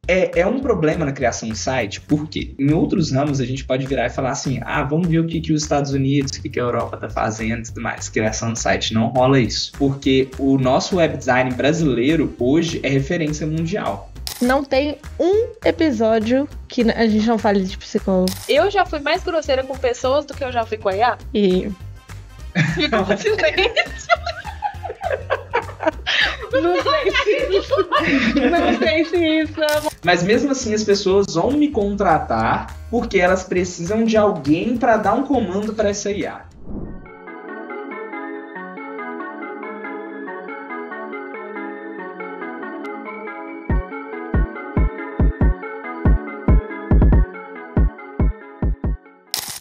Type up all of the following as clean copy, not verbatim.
É um problema na criação de site, porque em outros ramos a gente pode virar e falar assim, vamos ver o que os Estados Unidos, o que a Europa tá fazendo e tudo mais. Criação de site não rola isso, porque o nosso web design brasileiro hoje é referência mundial. Não tem um episódio que a gente não fale de psicólogo. Eu já fui mais grosseira com pessoas do que eu já fui com a IA. E... Ficou silêncio. Não sei se isso... Mas mesmo assim as pessoas vão me contratar porque elas precisam de alguém para dar um comando para essa IA.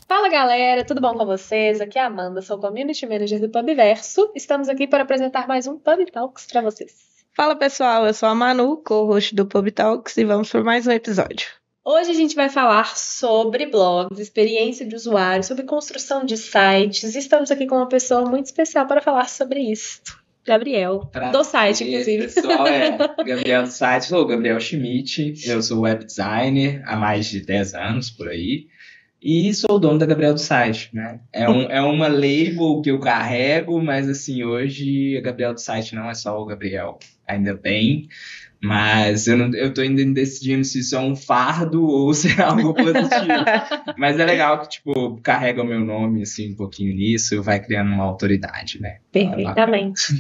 Fala galera, tudo bom com vocês? Aqui é a Amanda, sou Community Manager do Pubverso. Estamos aqui para apresentar mais um Pub Talks para vocês. Fala pessoal, eu sou a Manu, co-host do Pub Talks, e vamos para mais um episódio. Hoje a gente vai falar sobre blogs, experiência de usuário, sobre construção de sites. Estamos aqui com uma pessoa muito especial para falar sobre isso. Gabriel, do site, inclusive. Pessoal, Gabriel do site, sou o Gabriel Schmidt, eu sou web designer há mais de 10 anos, por aí. E sou o dono da Gabriel do site, né? É uma label que eu carrego, mas assim, hoje a Gabriel do site não é só o Gabriel, ainda bem. Mas eu tô ainda decidindo se isso é um fardo ou se é algo positivo. Mas é legal que, tipo, carrega o meu nome, assim, um pouquinho nisso, vai criando uma autoridade, né? Perfeitamente.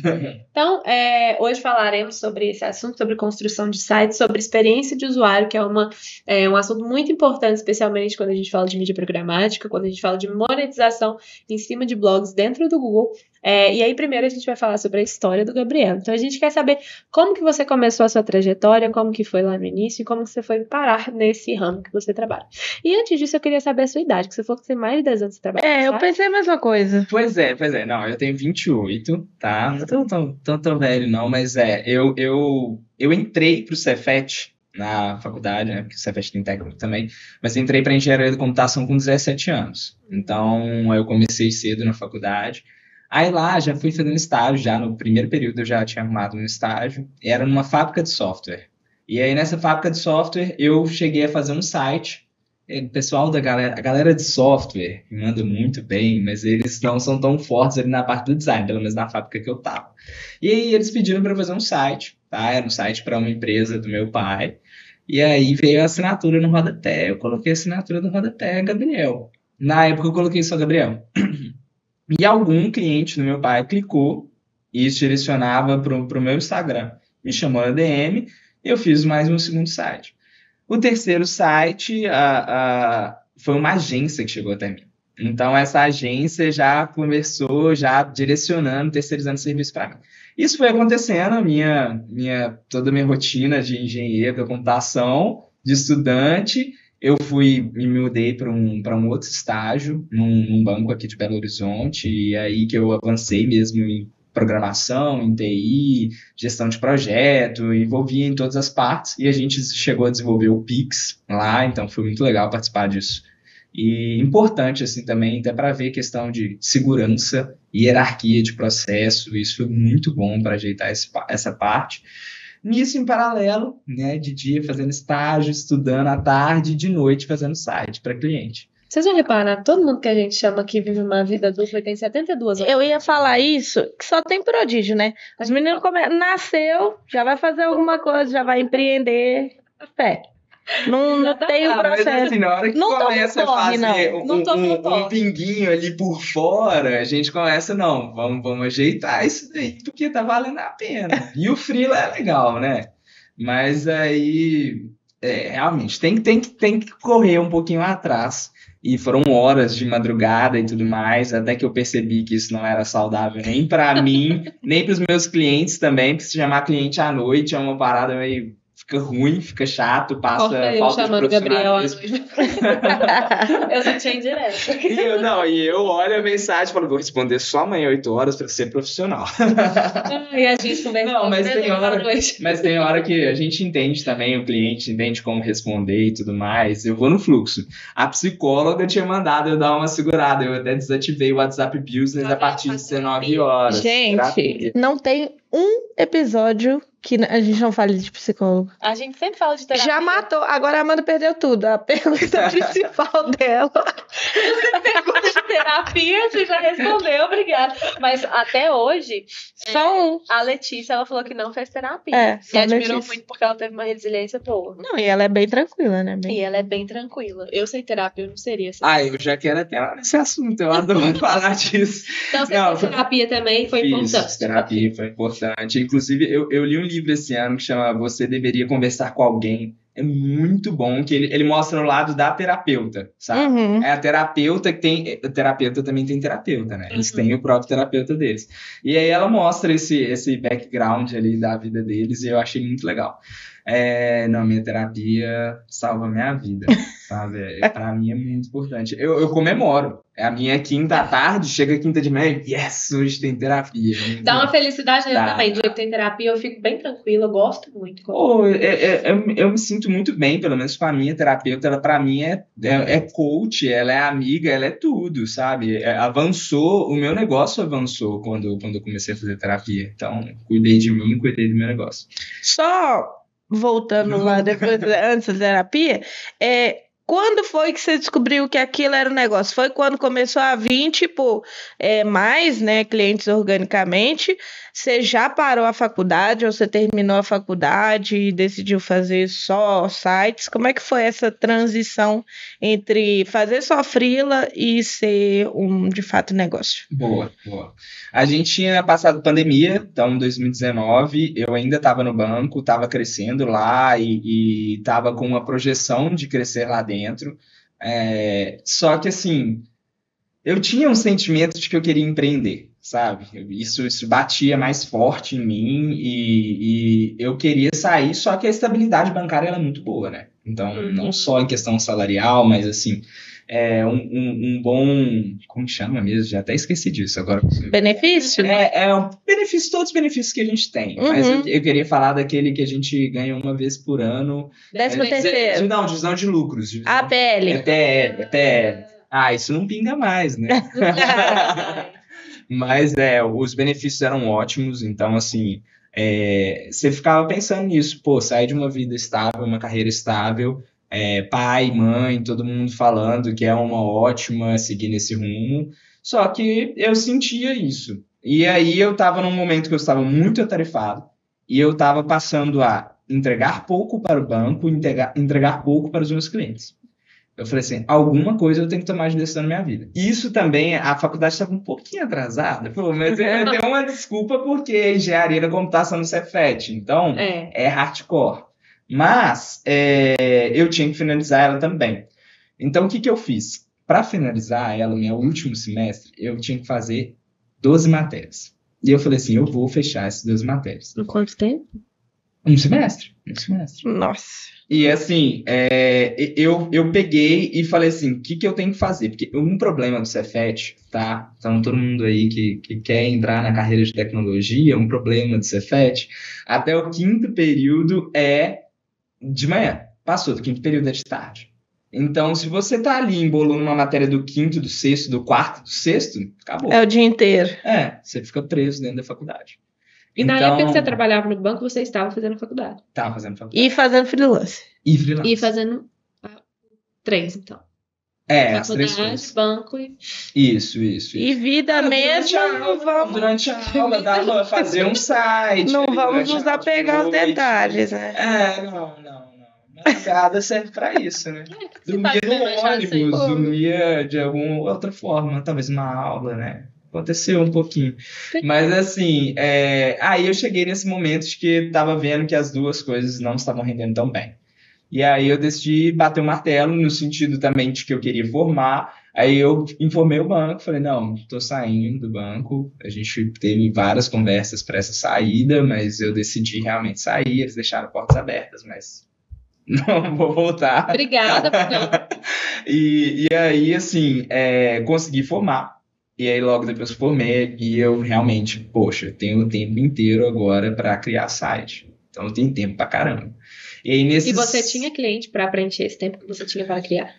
Então, hoje falaremos sobre esse assunto, sobre construção de sites, sobre experiência de usuário, que é um assunto muito importante, especialmente quando a gente fala de mídia programática, quando a gente fala de monetização em cima de blogs dentro do Google. E aí, primeiro, a gente vai falar sobre a história do Gabriel. Então, a gente quer saber como que você começou a sua trajetória, como que foi lá no início e como que você foi parar nesse ramo que você trabalha. E antes disso, eu queria saber a sua idade, que você falou que tem mais de 10 anos de trabalho. Eu pensei a mesma coisa. Pois é. Não, eu tenho 28, tá? Não tô tão velho, não, mas eu entrei pro Cefet na faculdade, né? Porque o Cefet tem técnico também, mas entrei para engenharia de computação com 17 anos. Então, eu comecei cedo na faculdade. Aí lá, já fui fazendo estágio, já no primeiro período eu já tinha arrumado um estágio, era numa fábrica de software. E aí nessa fábrica de software eu cheguei a fazer um site, o pessoal a galera de software manda muito bem, mas eles não são tão fortes ali na parte do design, pelo menos na fábrica que eu tava. E aí eles pediram para eu fazer um site, tá? Era um site para uma empresa do meu pai, e aí veio a assinatura no rodapé, eu coloquei a assinatura no rodapé, Gabriel. Na época eu coloquei só Gabriel. E algum cliente do meu pai clicou e isso direcionava para o meu Instagram. Me chamou na DM e eu fiz mais um segundo site. O terceiro site foi uma agência que chegou até mim. Então, essa agência já começou, já direcionando, terceirizando serviço para mim. Isso foi acontecendo, toda a minha rotina de engenheiro da computação, de estudante. Eu me mudei para um outro estágio, num banco aqui de Belo Horizonte, e aí que eu avancei mesmo em programação, em TI, gestão de projeto, envolvi em todas as partes, e a gente chegou a desenvolver o Pix lá, então foi muito legal participar disso. E importante, assim, também, até para ver questão de segurança e hierarquia de processo, isso foi muito bom para ajeitar essa parte. Nisso, em paralelo, né, de dia fazendo estágio, estudando à tarde, de noite fazendo site para cliente. Vocês vão reparar, todo mundo que a gente chama aqui vive uma vida dupla e tem 72 anos. Eu ia falar isso, que só tem prodígio, né? Os meninos nasceu, já vai fazer alguma coisa, já vai empreender. Não tem o processo. Mas assim, na hora que não começa a fazer um pinguinho ali por fora, a gente começa, vamos ajeitar isso daí, porque tá valendo a pena. E o freela é legal, né? Mas aí, realmente, tem que correr um pouquinho atrás. E foram horas de madrugada e tudo mais, até que eu percebi que isso não era saudável nem pra mim, nem pros meus clientes também, porque se chamar cliente à noite é uma parada meio... Fica ruim, fica chato, passa falta de profissionalismo. Eu só tinha indireto. E eu olho a mensagem e falo, vou responder só amanhã 8 horas para ser profissional. E a gente conversa. Não, mas tem hora que a gente entende também, o cliente entende como responder e tudo mais. Eu vou no fluxo. A psicóloga tinha mandado eu dar uma segurada, eu até desativei o WhatsApp Business a partir de 19 horas. Gente, não tem um episódio que a gente não fale de psicólogo. A gente sempre fala de terapia. Já matou. Agora a Amanda perdeu tudo. A pergunta principal dela. Você pergunta de terapia, você já respondeu, obrigada. Mas até hoje, Só um. a Letícia, ela falou que não fez terapia. É, E só a admirou Letícia. muito porque ela teve uma resiliência boa. Não, e ela é bem tranquila, né? E ela é bem tranquila. Eu sem terapia, eu não seria assim. Eu já quero até lá nesse assunto, eu adoro falar disso. Então você Não, fez terapia também, foi importante. Fiz terapia, foi importante. Inclusive, eu li um livro esse ano que chama Você Deveria Conversar com Alguém. É muito bom, que ele mostra o lado da terapeuta, sabe? Uhum. É a terapeuta que tem... O terapeuta também tem terapeuta, né? Eles têm o próprio terapeuta deles. E aí ela mostra esse background ali da vida deles e eu achei muito legal. Não, minha terapia salva minha vida, sabe? Pra mim é muito importante. Eu comemoro. É a minha quinta à tarde, chega quinta de manhã, yes, hoje tem terapia. Dá uma felicidade nele Dá. também. Do jeito que tem terapia, eu fico bem tranquila, eu gosto muito. Eu me sinto muito bem, pelo menos com a minha terapeuta. Ela, pra mim, é coach, ela é amiga, ela é tudo, sabe? Avançou, o meu negócio avançou quando eu comecei a fazer terapia. Então, cuidei de mim, cuidei do meu negócio. Só voltando lá depois, antes da terapia, quando foi que você descobriu que aquilo era um negócio? Foi quando começou a vir, tipo, mais, né, clientes organicamente? Você já parou a faculdade ou você terminou a faculdade e decidiu fazer só sites? Como é que foi essa transição entre fazer só freela e ser de fato, negócio? Boa. A gente tinha passado pandemia, então em 2019 eu ainda estava no banco, estava crescendo lá e estava com uma projeção de crescer lá dentro. Só que assim, eu tinha um sentimento de que eu queria empreender, sabe? Isso batia mais forte em mim e eu queria sair, só que a estabilidade bancária ela é muito boa, né? Então, não só em questão salarial, mas assim, um bom... Como chama mesmo? Já até esqueci disso agora. Benefício? Um benefício, todos os benefícios que a gente tem. Mas eu queria falar daquele que a gente ganha uma vez por ano. 13º. Não, divisão de lucros. APL. PL. Isso não pinga mais, né? Mas os benefícios eram ótimos, então assim, você ficava pensando nisso, sair de uma vida estável, uma carreira estável, pai, mãe, todo mundo falando que é uma ótima seguir nesse rumo, só que eu sentia isso. E aí eu estava num momento que eu estava muito atarefado e eu estava passando a entregar pouco para o banco, entregar pouco para os meus clientes. Eu falei assim, alguma coisa eu tenho que tomar de decisão na minha vida. Isso também, a faculdade estava um pouquinho atrasada, mas eu tenho uma desculpa porque a engenharia da computação no Cefet, então é hardcore. Mas eu tinha que finalizar ela também. Então o que eu fiz? Para finalizar ela, no meu último semestre, eu tinha que fazer 12 matérias. E eu falei assim, eu vou fechar essas 12 matérias. Em quanto tempo? Um semestre. Nossa. E assim, eu peguei e falei assim, o que eu tenho que fazer? Porque um problema do Cefet, tá? Então todo mundo aí que quer entrar na carreira de tecnologia, um problema do Cefet, até o 5º período é de manhã. Passou, do 5º período é de tarde. Então, se você tá ali embolando uma matéria do 5º, do 6º, do 4º, do 6º, acabou. É o dia inteiro. Você fica preso dentro da faculdade. E na época que você trabalhava no banco, você estava fazendo faculdade. Estava fazendo faculdade. E fazendo freelance. E fazendo 3, então. As 3 faculdade, coisas. banco e... Isso. E vida mesmo, Durante a aula, dava pra fazer um site. Não vamos nos apegar aos detalhes, né? Não. Madrugada serve pra isso, né? Dormia no ônibus, dormia de alguma outra forma, talvez uma aula, né? Aconteceu um pouquinho. Mas assim, aí eu cheguei nesse momento de que tava vendo que as duas coisas não estavam rendendo tão bem. E aí eu decidi bater o martelo no sentido também de que eu queria formar. Aí eu informei o banco, falei, não, tô saindo do banco. A gente teve várias conversas para essa saída, mas eu decidi realmente sair. Eles deixaram portas abertas, mas não vou voltar. Obrigada, Bruno. E aí, assim, consegui formar. E aí logo depois formei e eu realmente, poxa, tenho o tempo inteiro agora para criar site. Então eu tenho tempo pra caramba. E você tinha cliente para preencher esse tempo que você tinha para criar?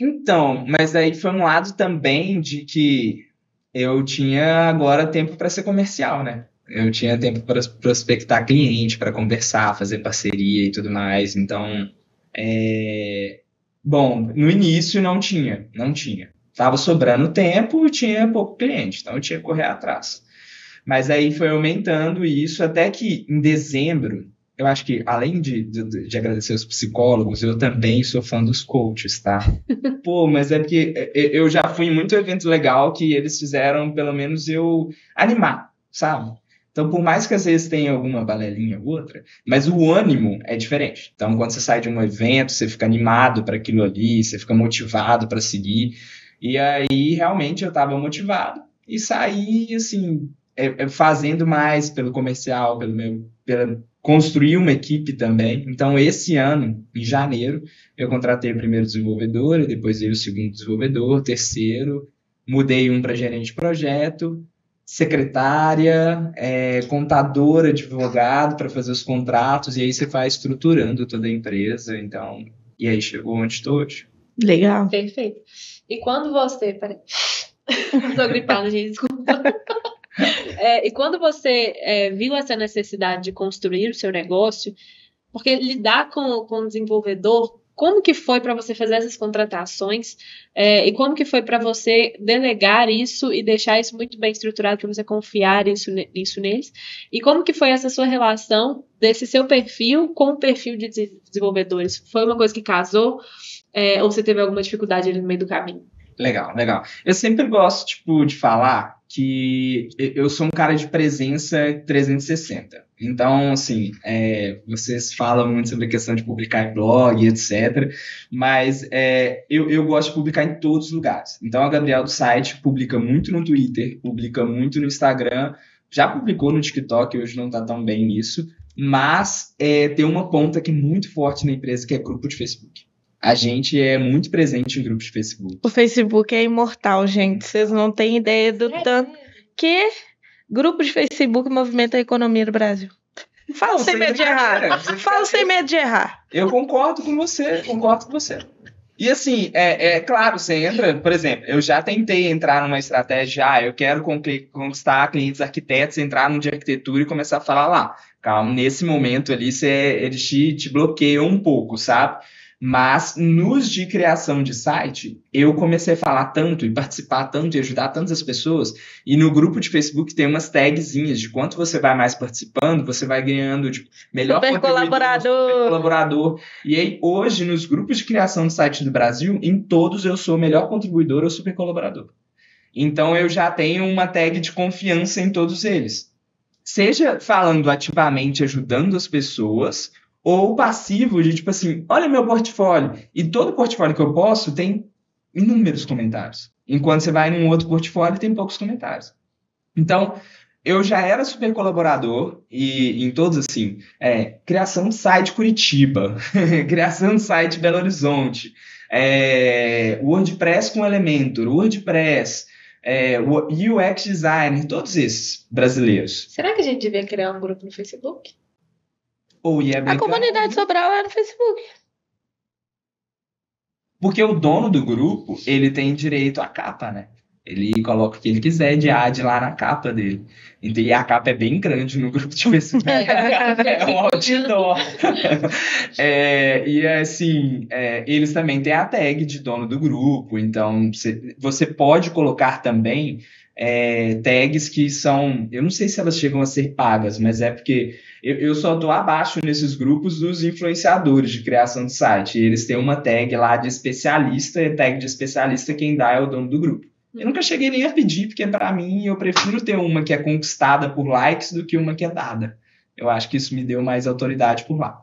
Então, mas aí foi um lado também de que eu tinha agora tempo para ser comercial, né? Eu tinha tempo para prospectar cliente, para conversar, fazer parceria e tudo mais. Então, bom, no início não tinha. Tava sobrando tempo e tinha pouco cliente, então eu tinha que correr atrás. Mas aí foi aumentando isso até que em dezembro, eu acho que além de agradecer os psicólogos, eu também sou fã dos coaches, tá? Pô, mas é porque eu já fui em muito evento legal que eles fizeram pelo menos eu animar, sabe? Então, por mais que às vezes tenha alguma balelinha ou outra, mas o ânimo é diferente. Então, quando você sai de um evento, você fica animado para aquilo ali, você fica motivado para seguir. E aí, realmente, eu estava motivado e saí, assim, fazendo mais pelo comercial, construir uma equipe também. Então, esse ano, em janeiro, eu contratei o primeiro desenvolvedor, e depois veio o segundo desenvolvedor, terceiro, mudei um para gerente de projeto, secretária, contadora, advogado para fazer os contratos, e aí você vai estruturando toda a empresa. Então, e aí chegou onde estou hoje. Legal. Perfeito. E quando você... Peraí. Estou gripada, gente, desculpa. E quando você viu essa necessidade de construir o seu negócio, porque lidar com o desenvolvedor, como que foi para você fazer essas contratações e como que foi para você delegar isso e deixar isso muito bem estruturado para você confiar isso neles? E como que foi essa sua relação desse seu perfil com o perfil de desenvolvedores? Foi uma coisa que casou ou você teve alguma dificuldade ali no meio do caminho? Legal. Eu sempre gosto, de falar que eu sou um cara de presença 360. Então, assim, vocês falam muito sobre a questão de publicar em blog, etc. Mas eu gosto de publicar em todos os lugares. Então, a Gabriel do site publica muito no Twitter, publica muito no Instagram, já publicou no TikTok, hoje não está tão bem nisso. Mas tem uma ponta que é muito forte na empresa, que é grupo de Facebook. A gente é muito presente em grupos de Facebook. O Facebook é imortal, gente. Vocês não têm ideia do tanto que grupo de Facebook movimenta a economia do Brasil. Fala sem medo de errar. Fala sem medo de errar. Eu concordo com você. E assim, claro, você entra, por exemplo, eu já tentei entrar numa estratégia, eu quero conquistar clientes arquitetos, entrar no de arquitetura e começar a falar lá. Calma, nesse momento ali, eles te bloqueiam um pouco, sabe? Mas nos de criação de site, eu comecei a falar tanto e participar tanto e ajudar tantas pessoas. E no grupo de Facebook tem umas tagzinhas de quanto você vai mais participando, você vai ganhando melhor super colaborador. E aí, hoje, nos grupos de criação de site do Brasil, em todos eu sou melhor contribuidor ou super colaborador. Então, eu já tenho uma tag de confiança em todos eles. Seja falando ativamente, ajudando as pessoas, ou passivo de, olha meu portfólio. E todo portfólio que eu posto tem inúmeros comentários. Enquanto você vai num outro portfólio, tem poucos comentários. Então, eu já era super colaborador e em todos, assim, criação de site Curitiba, criação de site Belo Horizonte, WordPress com Elementor, WordPress, UX Designer, todos esses brasileiros. Será que a gente devia criar um grupo no Facebook? A comunidade Sobral é no Facebook. Porque o dono do grupo, ele tem direito à capa, né? Ele coloca o que ele quiser de ad lá na capa dele. E a capa é bem grande no grupo de Facebook. É um outdoor. E assim, eles também têm a tag de dono do grupo. Então, você pode colocar também tags que são... Eu não sei se elas chegam a ser pagas, mas é porque eu só estou abaixo nesses grupos dos influenciadores de criação de site. E eles têm uma tag lá de especialista, e tag de especialista quem dá é o dono do grupo. Eu nunca cheguei nem a pedir, porque para mim eu prefiro ter uma que é conquistada por likes do que uma que é dada. Eu acho que isso me deu mais autoridade por lá.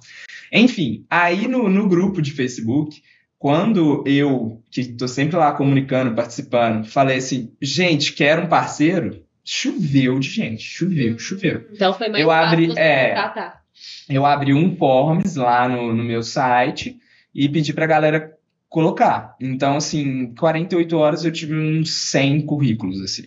Enfim, aí no grupo de Facebook, quando eu, que estou sempre lá comunicando, participando, falei assim, gente, quero um parceiro, choveu de gente, choveu. Então foi mais fácil você contratar. Eu abri um forms lá no meu site e pedi para a galera colocar. Então, assim, 48 horas eu tive uns 100 currículos, assim.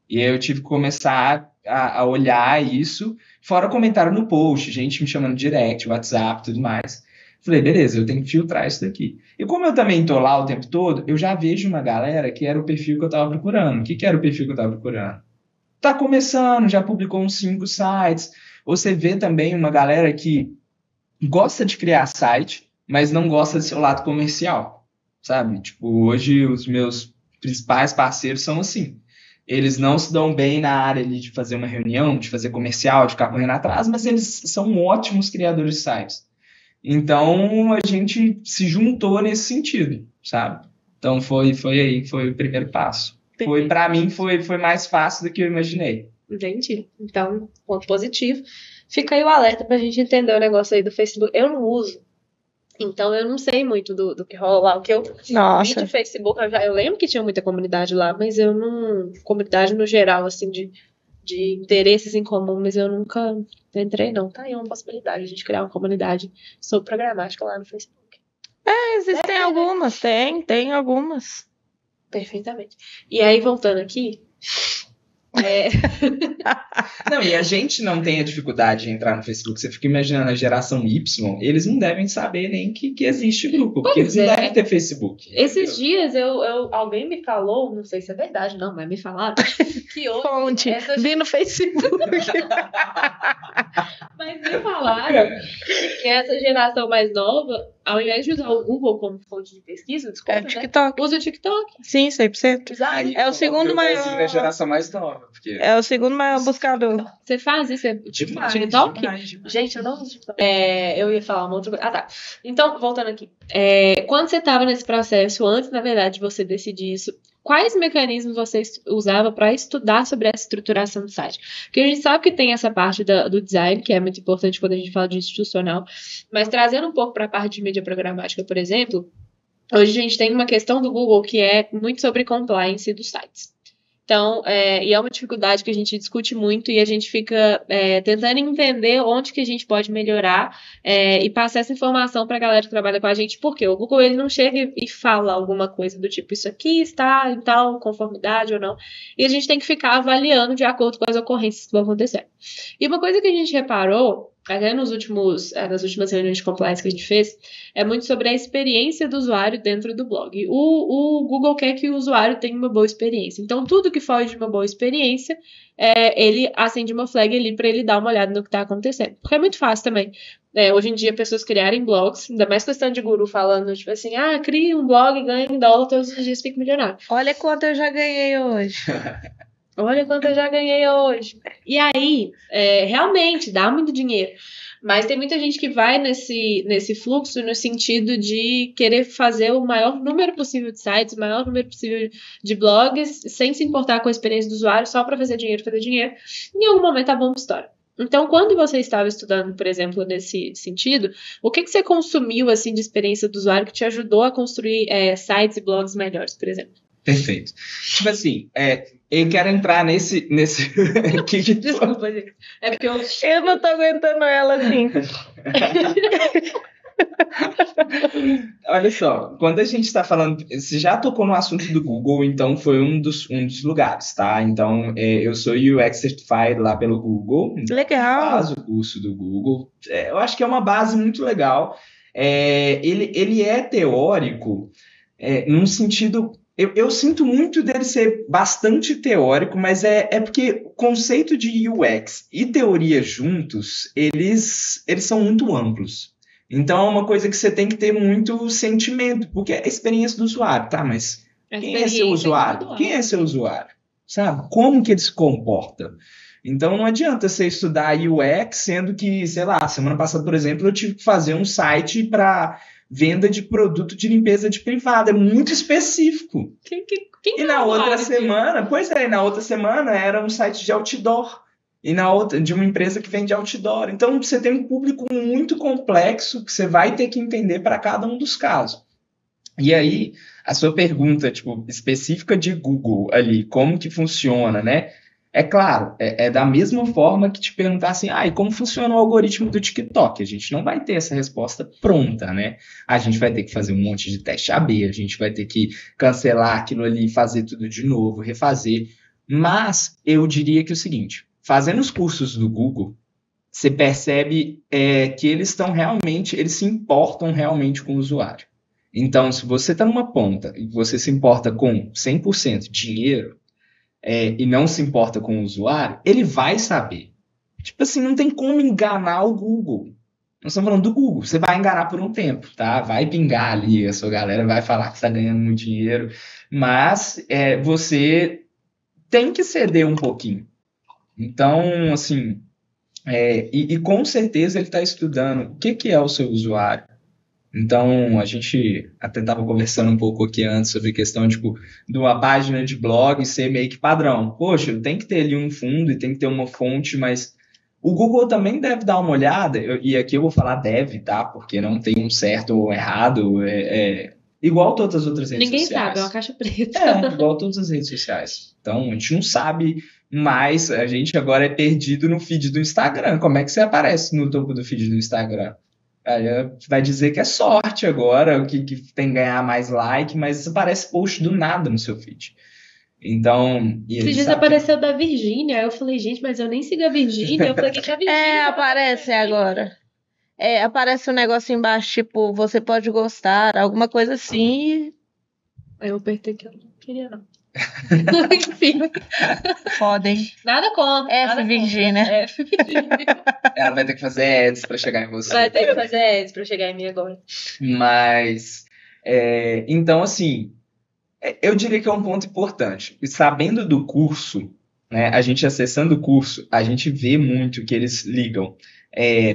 E aí eu tive que começar a olhar isso, fora comentário no post, gente me chamando direct, WhatsApp, tudo mais. Falei, beleza, eu tenho que filtrar isso daqui. E como eu também tô lá o tempo todo, eu já vejo uma galera que era o perfil que eu tava procurando. O que era o perfil que eu tava procurando? tá começando, já publicou uns 5 sites. Você vê também uma galera que gosta de criar site, mas não gosta do seu lado comercial, sabe? Tipo, hoje os meus principais parceiros são assim. Eles não se dão bem na área ali de fazer uma reunião, de fazer comercial, de ficar correndo atrás, mas eles são ótimos criadores de sites. Então, a gente se juntou nesse sentido, sabe? Então, foi o primeiro passo. Para mim, foi mais fácil do que eu imaginei. Entendi. Então, ponto positivo. Fica aí o alerta pra gente entender o negócio aí do Facebook. Eu não uso. Então, eu não sei muito do que rola lá. O que eu vi de Facebook, eu lembro que tinha muita comunidade lá, mas eu não... Comunidade no geral, assim, de interesses em comum, mas eu nunca entrei, não. Tá aí uma possibilidade de a gente criar uma comunidade sobre programática lá no Facebook. Existem algumas, tem algumas. Perfeitamente. E aí, voltando aqui... Não, e a gente não tem a dificuldade de entrar no Facebook. Você fica imaginando a geração Y, eles não devem saber nem que existe grupo, porque eles não devem ter Facebook. Esses dias alguém me falou, não sei se é verdade, não, mas me falaram que hoje... Fonte, vi no Facebook. Mas me falaram que essa geração mais nova, ao invés de usar o Google como fonte de pesquisa, desculpa, TikTok. Usa o TikTok. Sim, 100%. É o segundo maior. É a geração mais nova. Porque... É o segundo maior buscador. Você faz isso? Demais. Gente, eu não uso TikTok. Eu ia falar uma outra coisa. Tá. Então, voltando aqui. Quando você estava nesse processo, antes, na verdade, de você decidir isso, quais mecanismos você usava para estudar sobre essa estruturação do site? Porque a gente sabe que tem essa parte do design, que é muito importante quando a gente fala de institucional, mas trazendo um pouco para a parte de mídia programática, por exemplo, hoje a gente tem uma questão do Google que é muito sobre compliance dos sites. Então, e é uma dificuldade que a gente discute muito e a gente fica tentando entender onde que a gente pode melhorar e passar essa informação para a galera que trabalha com a gente, porque o Google ele não chega e fala alguma coisa do tipo, isso aqui está em tal conformidade ou não, e a gente tem que ficar avaliando de acordo com as ocorrências que vão acontecer. E uma coisa que a gente reparou, até nas últimas reuniões de compliance que a gente fez, é muito sobre a experiência do usuário dentro do blog. O Google quer que o usuário tenha uma boa experiência. Então, tudo que foge de uma boa experiência, ele acende uma flag ali para ele dar uma olhada no que está acontecendo. Porque é muito fácil também. Hoje em dia, pessoas criarem blogs, ainda mais questão de guru falando, tipo assim, cria um blog, ganha em dólar, todos os dias fica milionário. Olha quanto eu já ganhei hoje. Olha quanto eu já ganhei hoje. E aí, realmente, dá muito dinheiro. Mas tem muita gente que vai nesse fluxo no sentido de querer fazer o maior número possível de sites, o maior número possível de blogs, sem se importar com a experiência do usuário, só para fazer dinheiro. Em algum momento a bomba estoura. Então, quando você estava estudando, por exemplo, nesse sentido, o que você consumiu assim, de experiência do usuário que te ajudou a construir sites e blogs melhores, por exemplo? Perfeito. Tipo assim, eu quero entrar nesse... Desculpa, gente. É porque eu não tô aguentando ela assim. Olha só, quando a gente está falando... Você já tocou no assunto do Google, então foi um dos lugares, tá? Então, eu sou UX Certified lá pelo Google. Legal. Faço o curso do Google. Eu acho que é uma base muito legal. Ele é teórico num sentido... Eu sinto muito dele ser bastante teórico, mas é porque o conceito de UX e teoria juntos, eles são muito amplos. Então, é uma coisa que você tem que ter muito sentimento, porque é a experiência do usuário, tá? Mas quem é seu usuário? Quem é seu usuário? Sabe? Como que ele se comporta? Então, não adianta você estudar UX, sendo que, sei lá, semana passada, por exemplo, eu tive que fazer um site para... venda de produto de limpeza de privada, é muito específico. Quem na outra semana era um site de outdoor, e na outra de uma empresa que vende outdoor. Então você tem um público muito complexo que você vai ter que entender para cada um dos casos. E aí, a sua pergunta específica de Google ali, como que funciona, né? É claro, é da mesma forma que te perguntar assim, e como funciona o algoritmo do TikTok? A gente não vai ter essa resposta pronta, né? A gente vai ter que fazer um monte de teste AB, a gente vai ter que cancelar aquilo ali, fazer tudo de novo, refazer. Mas eu diria que é o seguinte, fazendo os cursos do Google, você percebe que eles se importam realmente com o usuário. Então, se você está numa ponta e você se importa com 100% dinheiro, e não se importa com o usuário, ele vai saber. Tipo assim, não tem como enganar o Google. Nós estamos falando do Google. Você vai enganar por um tempo, tá? Vai pingar ali, a sua galera vai falar que está ganhando muito dinheiro, mas você tem que ceder um pouquinho. Então, assim, e com certeza ele está estudando o que é o seu usuário. Então, a gente até estava conversando um pouco aqui antes sobre a questão de uma página de blog ser meio que padrão. Poxa, tem que ter ali um fundo e tem que ter uma fonte, mas o Google também deve dar uma olhada, e aqui eu vou falar deve, tá? Porque não tem um certo ou errado, igual todas as outras redes Ninguém sociais. sabe, é uma caixa preta. Igual todas as redes sociais. Então, a gente não sabe mais, a gente agora é perdido no feed do Instagram. Como é que você aparece no topo do feed do Instagram? Vai dizer que é sorte agora, o que tem que ganhar mais like, mas aparece post do nada no seu feed. Então. Esses dias apareceu da Virgínia, aí eu falei, gente, mas eu nem sigo a Virgínia. Eu falei, que é a Virgínia? Aparece agora. Aparece um negócio embaixo, tipo, você pode gostar, alguma coisa assim. Aí eu apertei que eu não queria, não. Enfim. Podem. Nada contra. Virgínia. Ela vai ter que fazer ads pra chegar em você. Vai ter que fazer ads pra chegar em mim agora. Mas, então, assim, eu diria que é um ponto importante. E sabendo do curso, né, a gente acessando o curso, a gente vê muito que eles ligam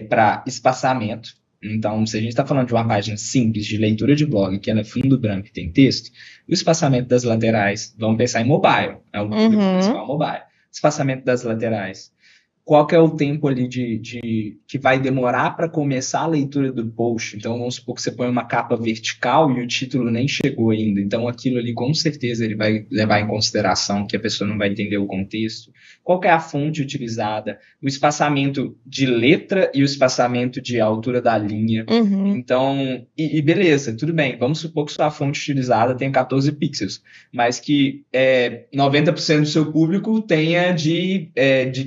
para espaçamento. Então, se a gente está falando de uma página simples de leitura de blog, que ela é fundo branco e tem texto, o espaçamento das laterais, vamos pensar em mobile, é o público principal mobile. Espaçamento das laterais. Qual que é o tempo ali que vai demorar para começar a leitura do post? Então, vamos supor que você põe uma capa vertical e o título nem chegou ainda. Então, aquilo ali, com certeza, ele vai levar em consideração que a pessoa não vai entender o contexto. Qual que é a fonte utilizada? O espaçamento de letra e o espaçamento de altura da linha. Então, e beleza, tudo bem. Vamos supor que sua fonte utilizada tenha 14 pixels, mas que 90% do seu público tenha de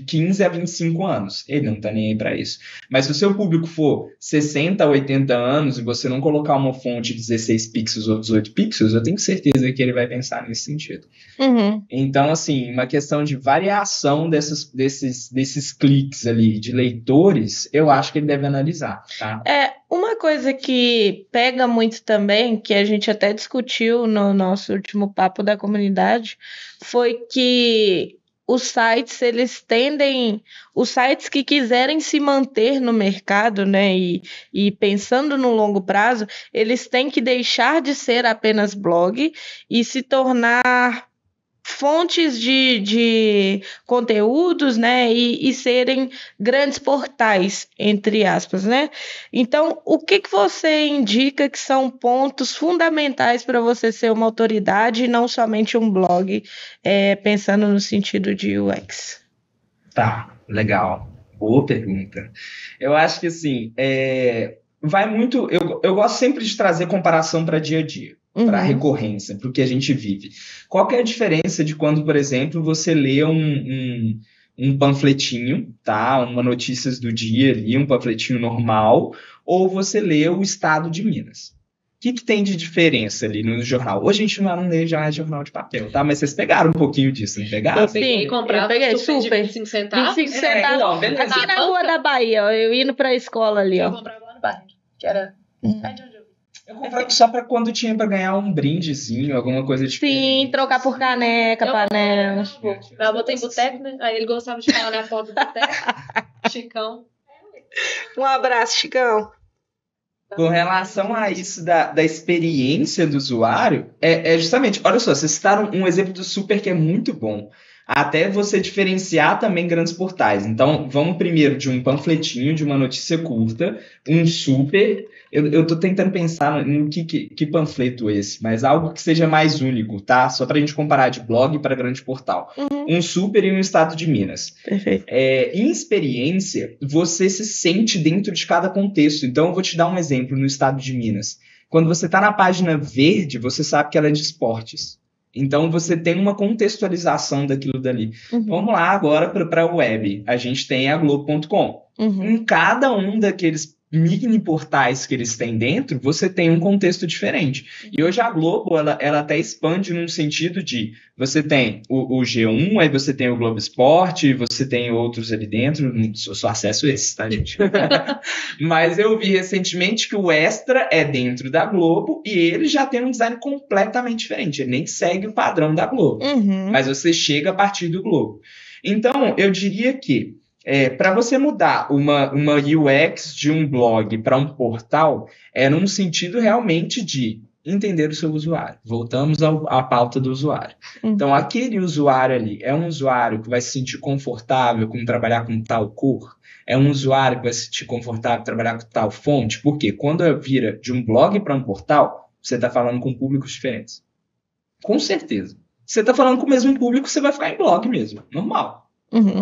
15 a 25 anos. Ele não tá nem aí para isso. Mas se o seu público for 60 a 80 anos e você não colocar uma fonte de 16 pixels ou 18 pixels, eu tenho certeza que ele vai pensar nesse sentido. Então, assim, uma questão de variação desses cliques ali de leitores, eu acho que ele deve analisar, tá? Uma coisa que pega muito também, que a gente até discutiu no nosso último papo da comunidade, foi que os sites, os sites que quiserem se manter no mercado, né, e pensando no longo prazo, eles têm que deixar de ser apenas blog e se tornar fontes de conteúdos, né, e serem grandes portais, entre aspas, né? Então, o que você indica que são pontos fundamentais para você ser uma autoridade e não somente um blog, pensando no sentido de UX? Tá, legal. Boa pergunta. Eu acho que, assim, vai muito... Eu gosto sempre de trazer comparação para dia a dia. Para a recorrência, para o que a gente vive. Qual que é a diferença de quando, por exemplo, você lê um panfletinho, tá? Uma notícias do dia ali, um panfletinho normal, ou você lê o Estado de Minas? O que tem de diferença ali no jornal? Hoje a gente não lê já jornal de papel, tá? Mas vocês pegaram um pouquinho disso, não pegaram? Eu peguei e comprava super de 25 centavos. 25 centavos. Aqui na Rua da Bahia, ó, eu indo para a escola ali, ó. Eu comprava lá no bairro, que era... Eu comprava só para quando tinha para ganhar um brindezinho, alguma coisa diferente. Sim, trocar por caneca, panela. Meu avô tem boteco, né? Aí ele gostava de falar na porta do boteco. Chicão. Um abraço, Chicão. Com relação a isso da experiência do usuário, é justamente, olha só, vocês citaram um exemplo do super que é muito bom. Até você diferenciar também grandes portais. Então, vamos primeiro de um panfletinho, de uma notícia curta, um super. Eu tô tentando pensar no que panfleto é esse, mas algo que seja mais único, tá? Só pra gente comparar de blog para grande portal. Um super e um Estado de Minas. Perfeito. Em experiência, você se sente dentro de cada contexto. Então, eu vou te dar um exemplo no Estado de Minas. Quando você tá na página verde, você sabe que ela é de esportes. Então, você tem uma contextualização daquilo dali. Vamos lá agora para a web. A gente tem a Globo.com. Em cada um daqueles mini portais que eles têm dentro, você tem um contexto diferente. E hoje a Globo, ela até expande num sentido de, você tem o G1, aí você tem o Globo Esporte, você tem outros ali dentro, só acesso esses, tá, gente? Mas eu vi recentemente que o Extra é dentro da Globo e ele já tem um design completamente diferente, ele nem segue o padrão da Globo, mas você chega a partir do Globo. Então, eu diria que para você mudar uma UX de um blog para um portal, é num sentido realmente de entender o seu usuário. Voltamos à pauta do usuário. Então, aquele usuário ali é um usuário que vai se sentir confortável com trabalhar com tal cor? É um usuário que vai se sentir confortável com trabalhar com tal fonte? Porque quando vira de um blog para um portal, você está falando com públicos diferentes. Com certeza. Você está falando com o mesmo público, você vai ficar em blog mesmo. Normal.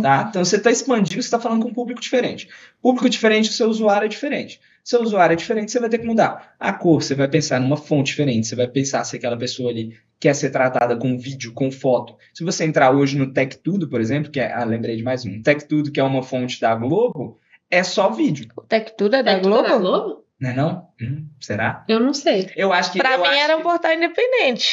Tá? Então você está expandindo, você está falando com um público diferente. Público diferente, o seu usuário é diferente. Seu usuário é diferente, você vai ter que mudar a cor, você vai pensar numa fonte diferente, você vai pensar se aquela pessoa ali quer ser tratada com vídeo, com foto. Se você entrar hoje no TechTudo, por exemplo, lembrei de mais um, TechTudo, que é uma fonte da Globo, é só vídeo. O TechTudo é da Globo? É da Globo? Não é não? Será? Eu não sei. Eu acho que Pra mim era um portal independente.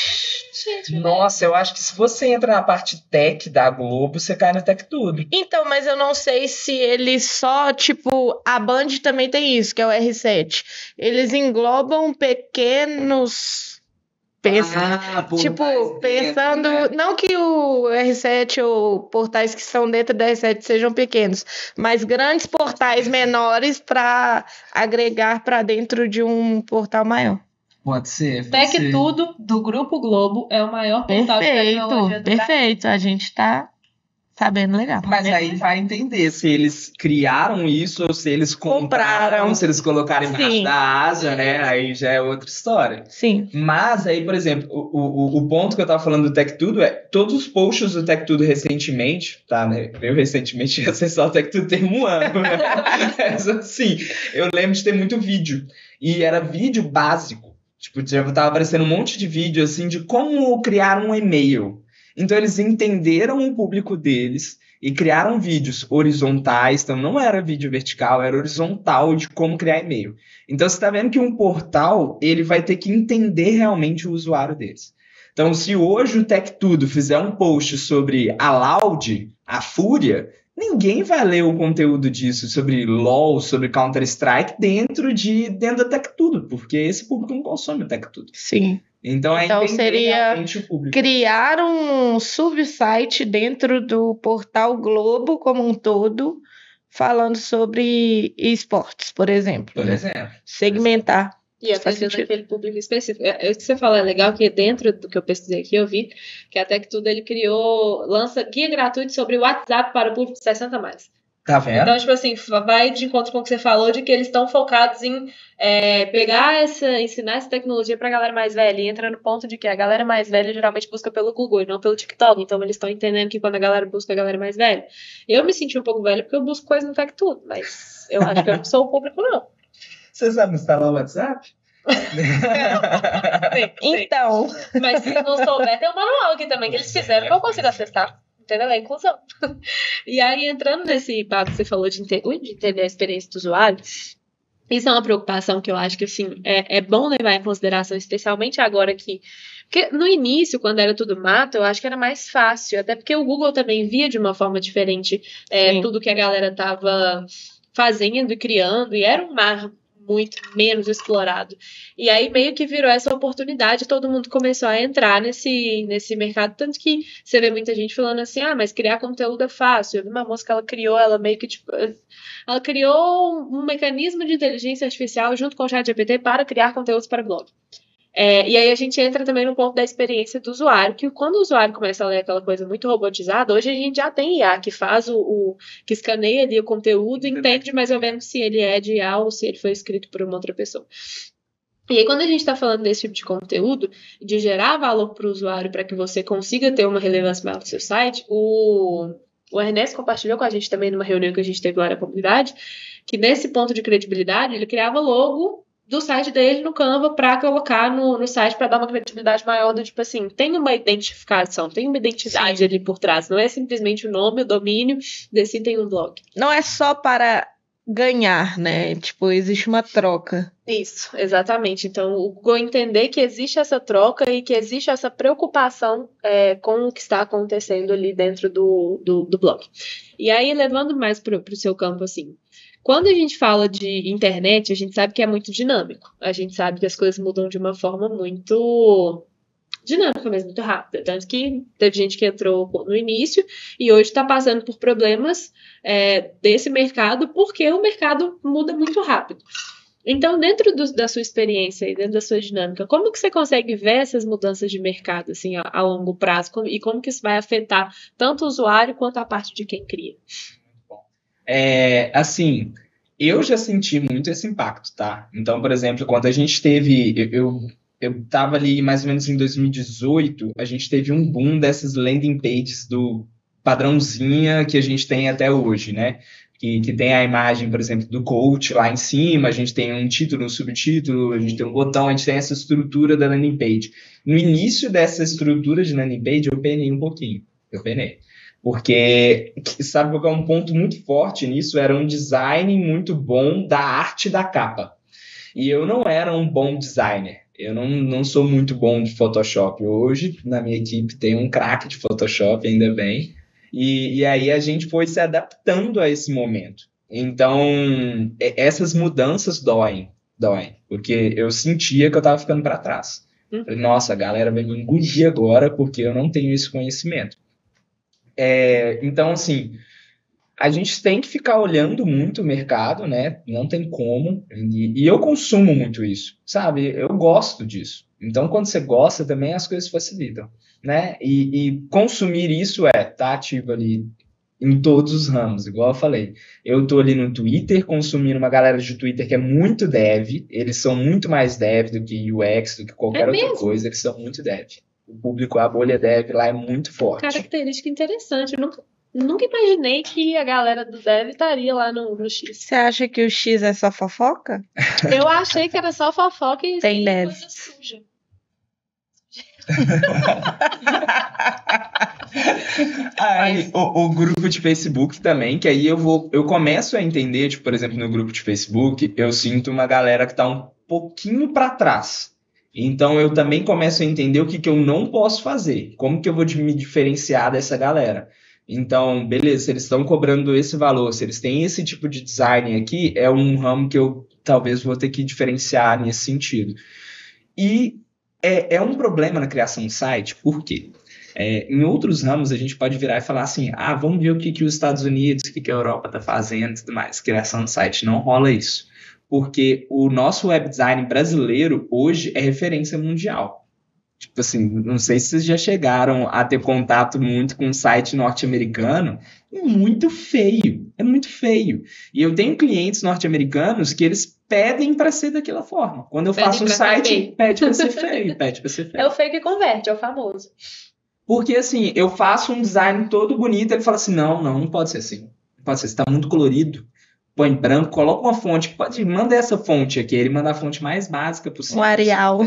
Gente, nossa, eu acho que se você entra na parte tech da Globo, você cai no TechTudo. Então, mas eu não sei se eles só, tipo, a Band também tem isso, que é o R7. Eles englobam pequenos... pensando... Né? Não que o R7 ou portais que são dentro da R7 sejam pequenos, mas grandes portais menores para agregar para dentro de um portal maior. Pode ser. TechTudo do Grupo Globo é o maior portal de tecnologia do Perfeito, a gente tá sabendo legal. Mas aí vai entender se eles criaram isso ou se eles compraram, se eles colocaram embaixo da asa, né? Aí já é outra história. Sim. Mas aí, por exemplo, o ponto que eu tava falando do TechTudo é todos os posts do TechTudo recentemente, tá, né? Eu recentemente ia acessar o TechTudo tem um ano, né? Mas assim, eu lembro de ter muito vídeo. E era vídeo básico. Tipo, já tava aparecendo um monte de vídeo, assim, de como criar um e-mail. Então, eles entenderam o público deles e criaram vídeos horizontais. Então, não era vídeo vertical, era horizontal de como criar e-mail. Então, você está vendo que um portal, ele vai ter que entender realmente o usuário deles. Então, se hoje o TechTudo fizer um post sobre a Loud, a Fúria, ninguém vai ler o conteúdo disso, sobre LoL, sobre Counter-Strike, dentro da TechTudo, porque esse público não consome o TechTudo. Sim. Então seria criar um subsite dentro do portal Globo como um todo, falando sobre esportes, por exemplo. Por exemplo. Segmentar. E atendendo aquele público específico. O que você fala é legal, que dentro do que eu pesquisei aqui, eu vi que a TechTudo ele lança guia gratuito sobre o WhatsApp para o público de 60 mais. Tá vendo? Então, tipo assim, vai de encontro com o que você falou, de que eles estão focados em ensinar essa tecnologia pra galera mais velha. E entra no ponto de que a galera mais velha geralmente busca pelo Google e não pelo TikTok. Então, eles estão entendendo que quando a galera busca a galera mais velha. Eu me senti um pouco velha porque eu busco coisa no TechTudo, mas eu acho que eu não sou o público, não. Você sabe instalar o WhatsApp? Sim. Então. Mas se não souber, tem um manual aqui também que eles fizeram que eu consigo acessar. Entendeu? É inclusão. E aí, entrando nesse papo que você falou de entender a experiência do usuário, isso é uma preocupação que eu acho que, assim, é bom levar em consideração, especialmente agora que... Porque no início, quando era tudo mato, eu acho que era mais fácil, até porque o Google também via de uma forma diferente tudo que a galera estava fazendo e criando, e era um mar muito menos explorado. E aí meio que virou essa oportunidade, todo mundo começou a entrar nesse mercado, tanto que você vê muita gente falando assim, mas criar conteúdo é fácil. Eu vi uma moça que ela meio que, tipo, ela criou um mecanismo de inteligência artificial junto com o ChatGPT para criar conteúdos para blog. E aí a gente entra também no ponto da experiência do usuário, que quando o usuário começa a ler aquela coisa muito robotizada, hoje a gente já tem IA que faz que escaneia ali o conteúdo e entende mais ou menos se ele é de IA ou se ele foi escrito por uma outra pessoa. E aí quando a gente está falando desse tipo de conteúdo, de gerar valor para o usuário para que você consiga ter uma relevância maior no seu site, o Ernesto compartilhou com a gente também numa reunião que a gente teve lá na comunidade, que nesse ponto de credibilidade ele criava logo do site dele no Canva para colocar no site para dar uma credibilidade maior do tipo assim, tem uma identificação, tem uma identidade ali por trás, não é simplesmente o nome, o domínio, desse tem um blog. Não é só para ganhar, né? Tipo, existe uma troca. Isso, exatamente. Então, o Google entender que existe essa troca e que existe essa preocupação com o que está acontecendo ali dentro do blog. E aí, levando mais para o seu campo, assim, quando a gente fala de internet, a gente sabe que é muito dinâmico. A gente sabe que as coisas mudam de uma forma muito dinâmica, mas muito rápida. Tanto que teve gente que entrou no início e hoje está passando por problemas desse mercado, porque o mercado muda muito rápido. Então, dentro da sua experiência e dentro da sua dinâmica, como que você consegue ver essas mudanças de mercado assim, a longo prazo e como que isso vai afetar tanto o usuário quanto a parte de quem cria? Assim, eu já senti muito esse impacto, tá? Então, por exemplo, quando a gente teve... Eu tava ali mais ou menos em 2018, a gente teve um boom dessas landing pages do padrãozinha que a gente tem até hoje, né? Que tem a imagem, por exemplo, do coach lá em cima, a gente tem um título, um subtítulo, a gente tem um botão, a gente tem essa estrutura da landing page. No início dessa estrutura de landing page, eu penei um pouquinho. Porque, sabe qual é um ponto muito forte nisso? Era um design muito bom da arte da capa. E eu não era um bom designer. Eu não sou muito bom de Photoshop. Hoje, na minha equipe, tem um craque de Photoshop, ainda bem. E aí a gente foi se adaptando a esse momento. Então, essas mudanças doem. Porque eu sentia que eu estava ficando para trás. Falei, nossa, a galera vai me engolir agora porque eu não tenho esse conhecimento. Então, assim, a gente tem que ficar olhando muito o mercado, né? Não tem como. E eu consumo muito isso, sabe? Eu gosto disso. Então, quando você gosta também, as coisas facilitam, né? E consumir isso tá ativo ali em todos os ramos, igual eu falei. Eu tô ali no Twitter, consumindo uma galera de Twitter que é muito dev. Eles são muito mais dev do que UX, do que qualquer outra coisa. Eles são muito dev. O público, a bolha dev lá é muito forte. Característica interessante. Eu nunca imaginei que a galera do Dev estaria lá no X. Você acha que o X é só fofoca? Eu achei que era só fofoca e tem Dev. Coisa suja. Aí, o grupo de Facebook também, que aí eu começo a entender, tipo, por exemplo, no grupo de Facebook, eu sinto uma galera que tá um pouquinho para trás. Então, eu também começo a entender o que eu não posso fazer. Como que eu vou me diferenciar dessa galera? Então, beleza, se eles estão cobrando esse valor, se eles têm esse tipo de design aqui, é um ramo que eu talvez vou ter que diferenciar nesse sentido. E é um problema na criação de site, por quê? Em outros ramos, a gente pode virar e falar assim, vamos ver o que os Estados Unidos, o que a Europa está fazendo e tudo mais. Criação de site, não rola isso. Porque o nosso web design brasileiro hoje é referência mundial. Tipo assim, não sei se vocês já chegaram a ter contato muito com um site norte-americano. É muito feio. E eu tenho clientes norte-americanos que eles pedem para ser daquela forma. Quando eu faço um site, pede para ser feio. É o feio que converte, é o famoso. Porque assim, eu faço um design todo bonito, ele fala assim, não pode ser assim. Não pode ser, está muito colorido. Põe branco, coloca uma fonte, manda essa fonte aqui, ele manda a fonte mais básica possível. O Arial.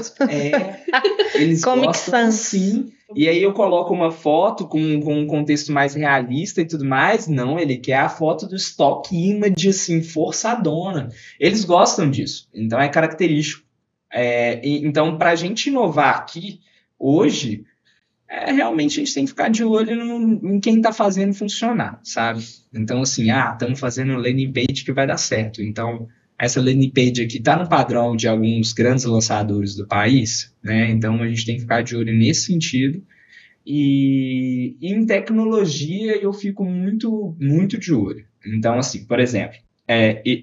Eles gostam assim, e aí eu coloco uma foto com um contexto mais realista e tudo mais, não, ele quer a foto do stock image, assim, forçadona. Eles gostam disso, então é característico. Então, para a gente inovar aqui, hoje, realmente a gente tem que ficar de olho em quem está fazendo funcionar, sabe? Então, assim, estamos fazendo landing page que vai dar certo. Então, essa landing page aqui está no padrão de alguns grandes lançadores do país, né? Então, a gente tem que ficar de olho nesse sentido. E em tecnologia, eu fico muito, muito de olho. Então, assim, por exemplo,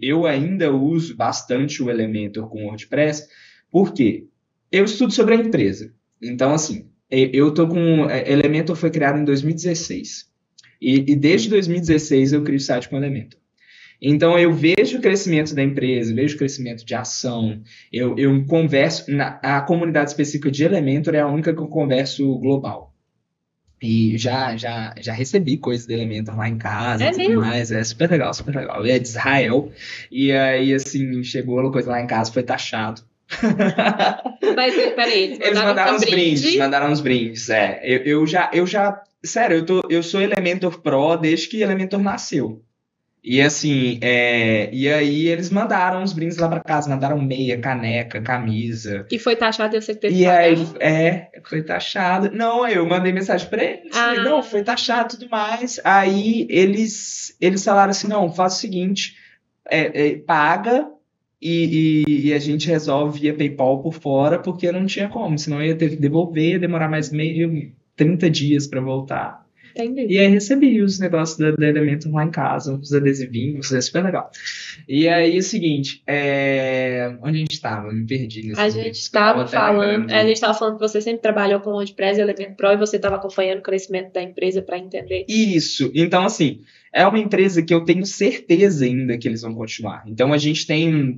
eu ainda uso bastante o Elementor com WordPress, porque eu estudo sobre a empresa. Então, assim, eu tô com... Elementor foi criado em 2016. E desde 2016 eu crio site com Elementor. Então, eu vejo o crescimento da empresa, vejo o crescimento de ação. Eu converso... A comunidade específica de Elementor é a única que eu converso global. E já recebi coisas de Elementor lá em casa e tudo mais. É super legal, super legal. É de Israel. E aí, assim, chegou a coisa lá em casa, foi taxado. Mas, peraí, eles mandaram uns brindes. Eu já sério, eu sou Elementor Pro desde que Elementor nasceu. E assim, e aí eles mandaram os brindes lá pra casa, mandaram meia, caneca, camisa. E foi taxado, eu sei que teve E aí, pagar? foi taxado. Não, eu mandei mensagem pra eles. Falei, não, foi taxado e tudo mais. Aí eles falaram assim, não, faz o seguinte, paga e a gente resolve via PayPal por fora, porque não tinha como, senão eu ia ter que devolver, ia demorar mais 30 dias pra voltar. Entendi. E aí recebi os negócios da Elementor lá em casa, os adesivinhos, é super legal. E aí, o seguinte, onde a gente estava? Me perdi nesse A gente estava falando que você sempre trabalhou com o WordPress e Elementor Pro e você estava acompanhando o crescimento da empresa para entender. Isso. Então, assim, é uma empresa que eu tenho certeza ainda que eles vão continuar. Então, a gente tem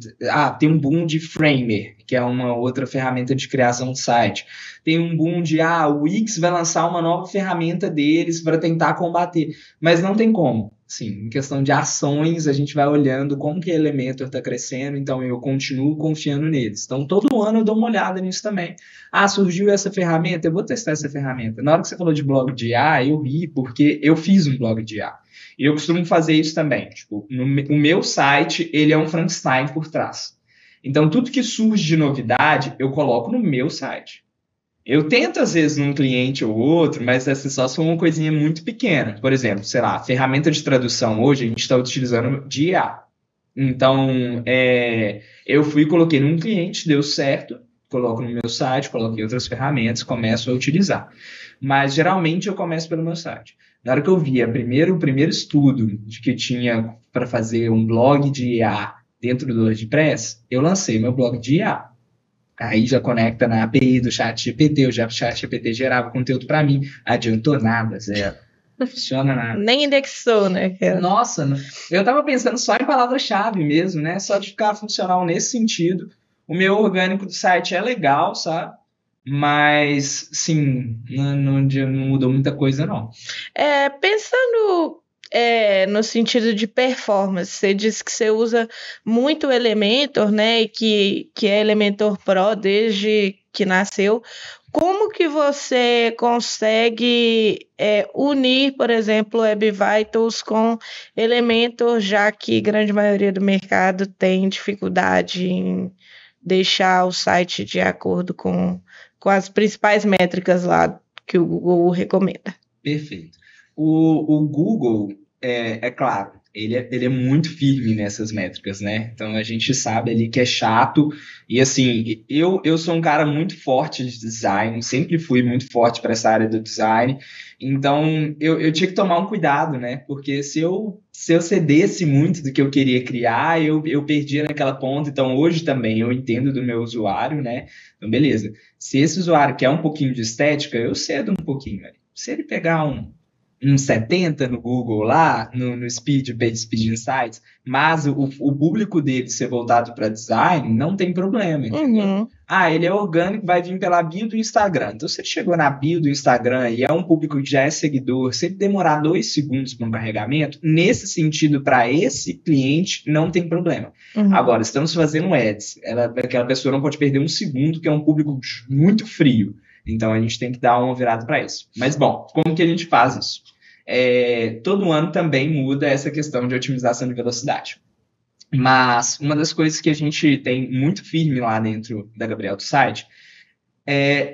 um boom de Framer, que é uma outra ferramenta de criação de site. Tem um boom de, o Wix vai lançar uma nova ferramenta deles para tentar combater. Mas não tem como. Sim, em questão de ações, a gente vai olhando como que a Elementor está crescendo, então eu continuo confiando neles. Então, todo ano eu dou uma olhada nisso também. Surgiu essa ferramenta, eu vou testar essa ferramenta. Na hora que você falou de blog de IA, eu ri, porque eu fiz um blog de IA. E eu costumo fazer isso também. Tipo, o meu site, ele é um Frankenstein por trás. Então, tudo que surge de novidade, eu coloco no meu site. Eu tento, às vezes, num cliente ou outro, mas essa só foi uma coisinha muito pequena. Por exemplo, sei lá, a ferramenta de tradução hoje a gente está utilizando de IA. Então, eu fui e coloquei num cliente, deu certo, coloco no meu site, coloquei outras ferramentas, começo a utilizar. Mas, geralmente, eu começo pelo meu site. Na hora que eu vi o primeiro estudo de que tinha para fazer um blog de IA dentro do WordPress, eu lancei meu blog de IA. Aí já conecta na API do ChatGPT, o ChatGPT gerava conteúdo para mim, adiantou nada, zero. Não funciona nada. Nem indexou, né? Nossa, eu tava pensando só em palavra-chave mesmo, né? Só de ficar funcional nesse sentido. O meu orgânico do site é legal, sabe? Mas, sim, não mudou muita coisa, não. Pensando no sentido de performance, você disse que você usa muito o Elementor, né? E que é Elementor Pro desde que nasceu. Como que você consegue unir, por exemplo, Web Vitals com Elementor, já que a grande maioria do mercado tem dificuldade em deixar o site de acordo com as principais métricas lá que o Google recomenda? Perfeito. O Google, claro, ele é muito firme nessas métricas, né? Então a gente sabe ali que é chato. E assim, eu sou um cara muito forte de design, sempre fui muito forte para essa área do design. Então eu tinha que tomar um cuidado, né? Porque se eu cedesse muito do que eu queria criar, eu perdia naquela ponta. Então hoje também eu entendo do meu usuário, né? Então beleza. Se esse usuário quer um pouquinho de estética, eu cedo um pouquinho. Né? Se ele pegar um 70 no Google lá, no Speed Insights, mas o público dele ser voltado para design, não tem problema, entendeu? Uhum. Ele é orgânico, vai vir pela bio do Instagram. Então, se ele chegou na bio do Instagram e é um público que já é seguidor, se ele demorar 2 segundos para um carregamento, nesse sentido, para esse cliente, não tem problema. Uhum. Agora, estamos fazendo ads. Aquela pessoa não pode perder um segundo, que é um público muito frio. Então, a gente tem que dar uma virada para isso. Mas, bom, como que a gente faz isso? Todo ano também muda essa questão de otimização de velocidade. Mas uma das coisas que a gente tem muito firme lá dentro da Gabriel do site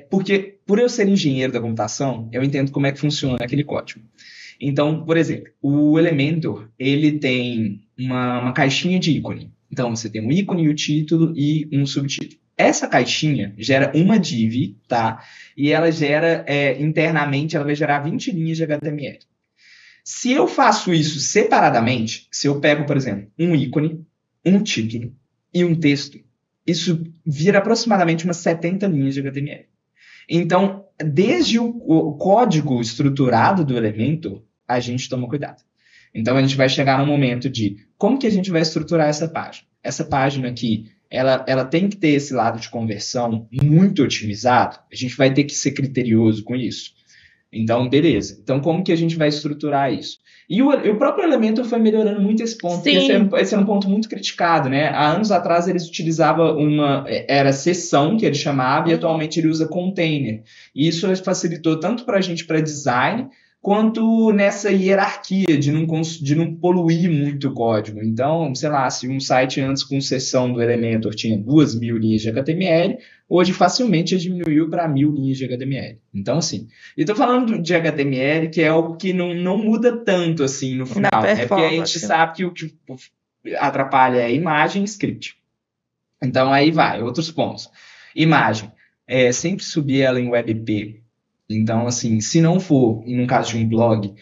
porque, por eu ser engenheiro da computação, eu entendo como é que funciona aquele código. Então, por exemplo, o Elementor, ele tem uma caixinha de ícone. Então, você tem um ícone, o título e um subtítulo. Essa caixinha gera uma div, tá? E ela gera, internamente, ela vai gerar 20 linhas de HTML. Se eu faço isso separadamente, se eu pego, por exemplo, um ícone, um título e um texto, isso vira aproximadamente umas 70 linhas de HTML. Então, desde o código estruturado do Elementor, a gente toma cuidado. Então, a gente vai chegar no momento de como que a gente vai estruturar essa página. Essa página aqui, ela tem que ter esse lado de conversão muito otimizado. A gente vai ter que ser criterioso com isso. Então, beleza. Então, como que a gente vai estruturar isso? E o próprio Elementor foi melhorando muito esse ponto. Esse é um ponto muito criticado, né? Há anos atrás, eles utilizavam era seção, que ele chamava, e atualmente ele usa container. E isso facilitou tanto para a gente, para design, quanto nessa hierarquia de não poluir muito o código. Então, sei lá, se um site antes com seção do Elementor tinha 2.000 linhas de HTML, hoje facilmente diminuiu para 1.000 linhas de HTML. Então, assim, eu estou falando de HTML, que é algo que não muda tanto assim no final, né? Porque a gente sabe que o que atrapalha é imagem e script. Então, aí vai, outros pontos. Imagem, sempre subir ela em WebP. Então, assim, se não for, no caso de um blog,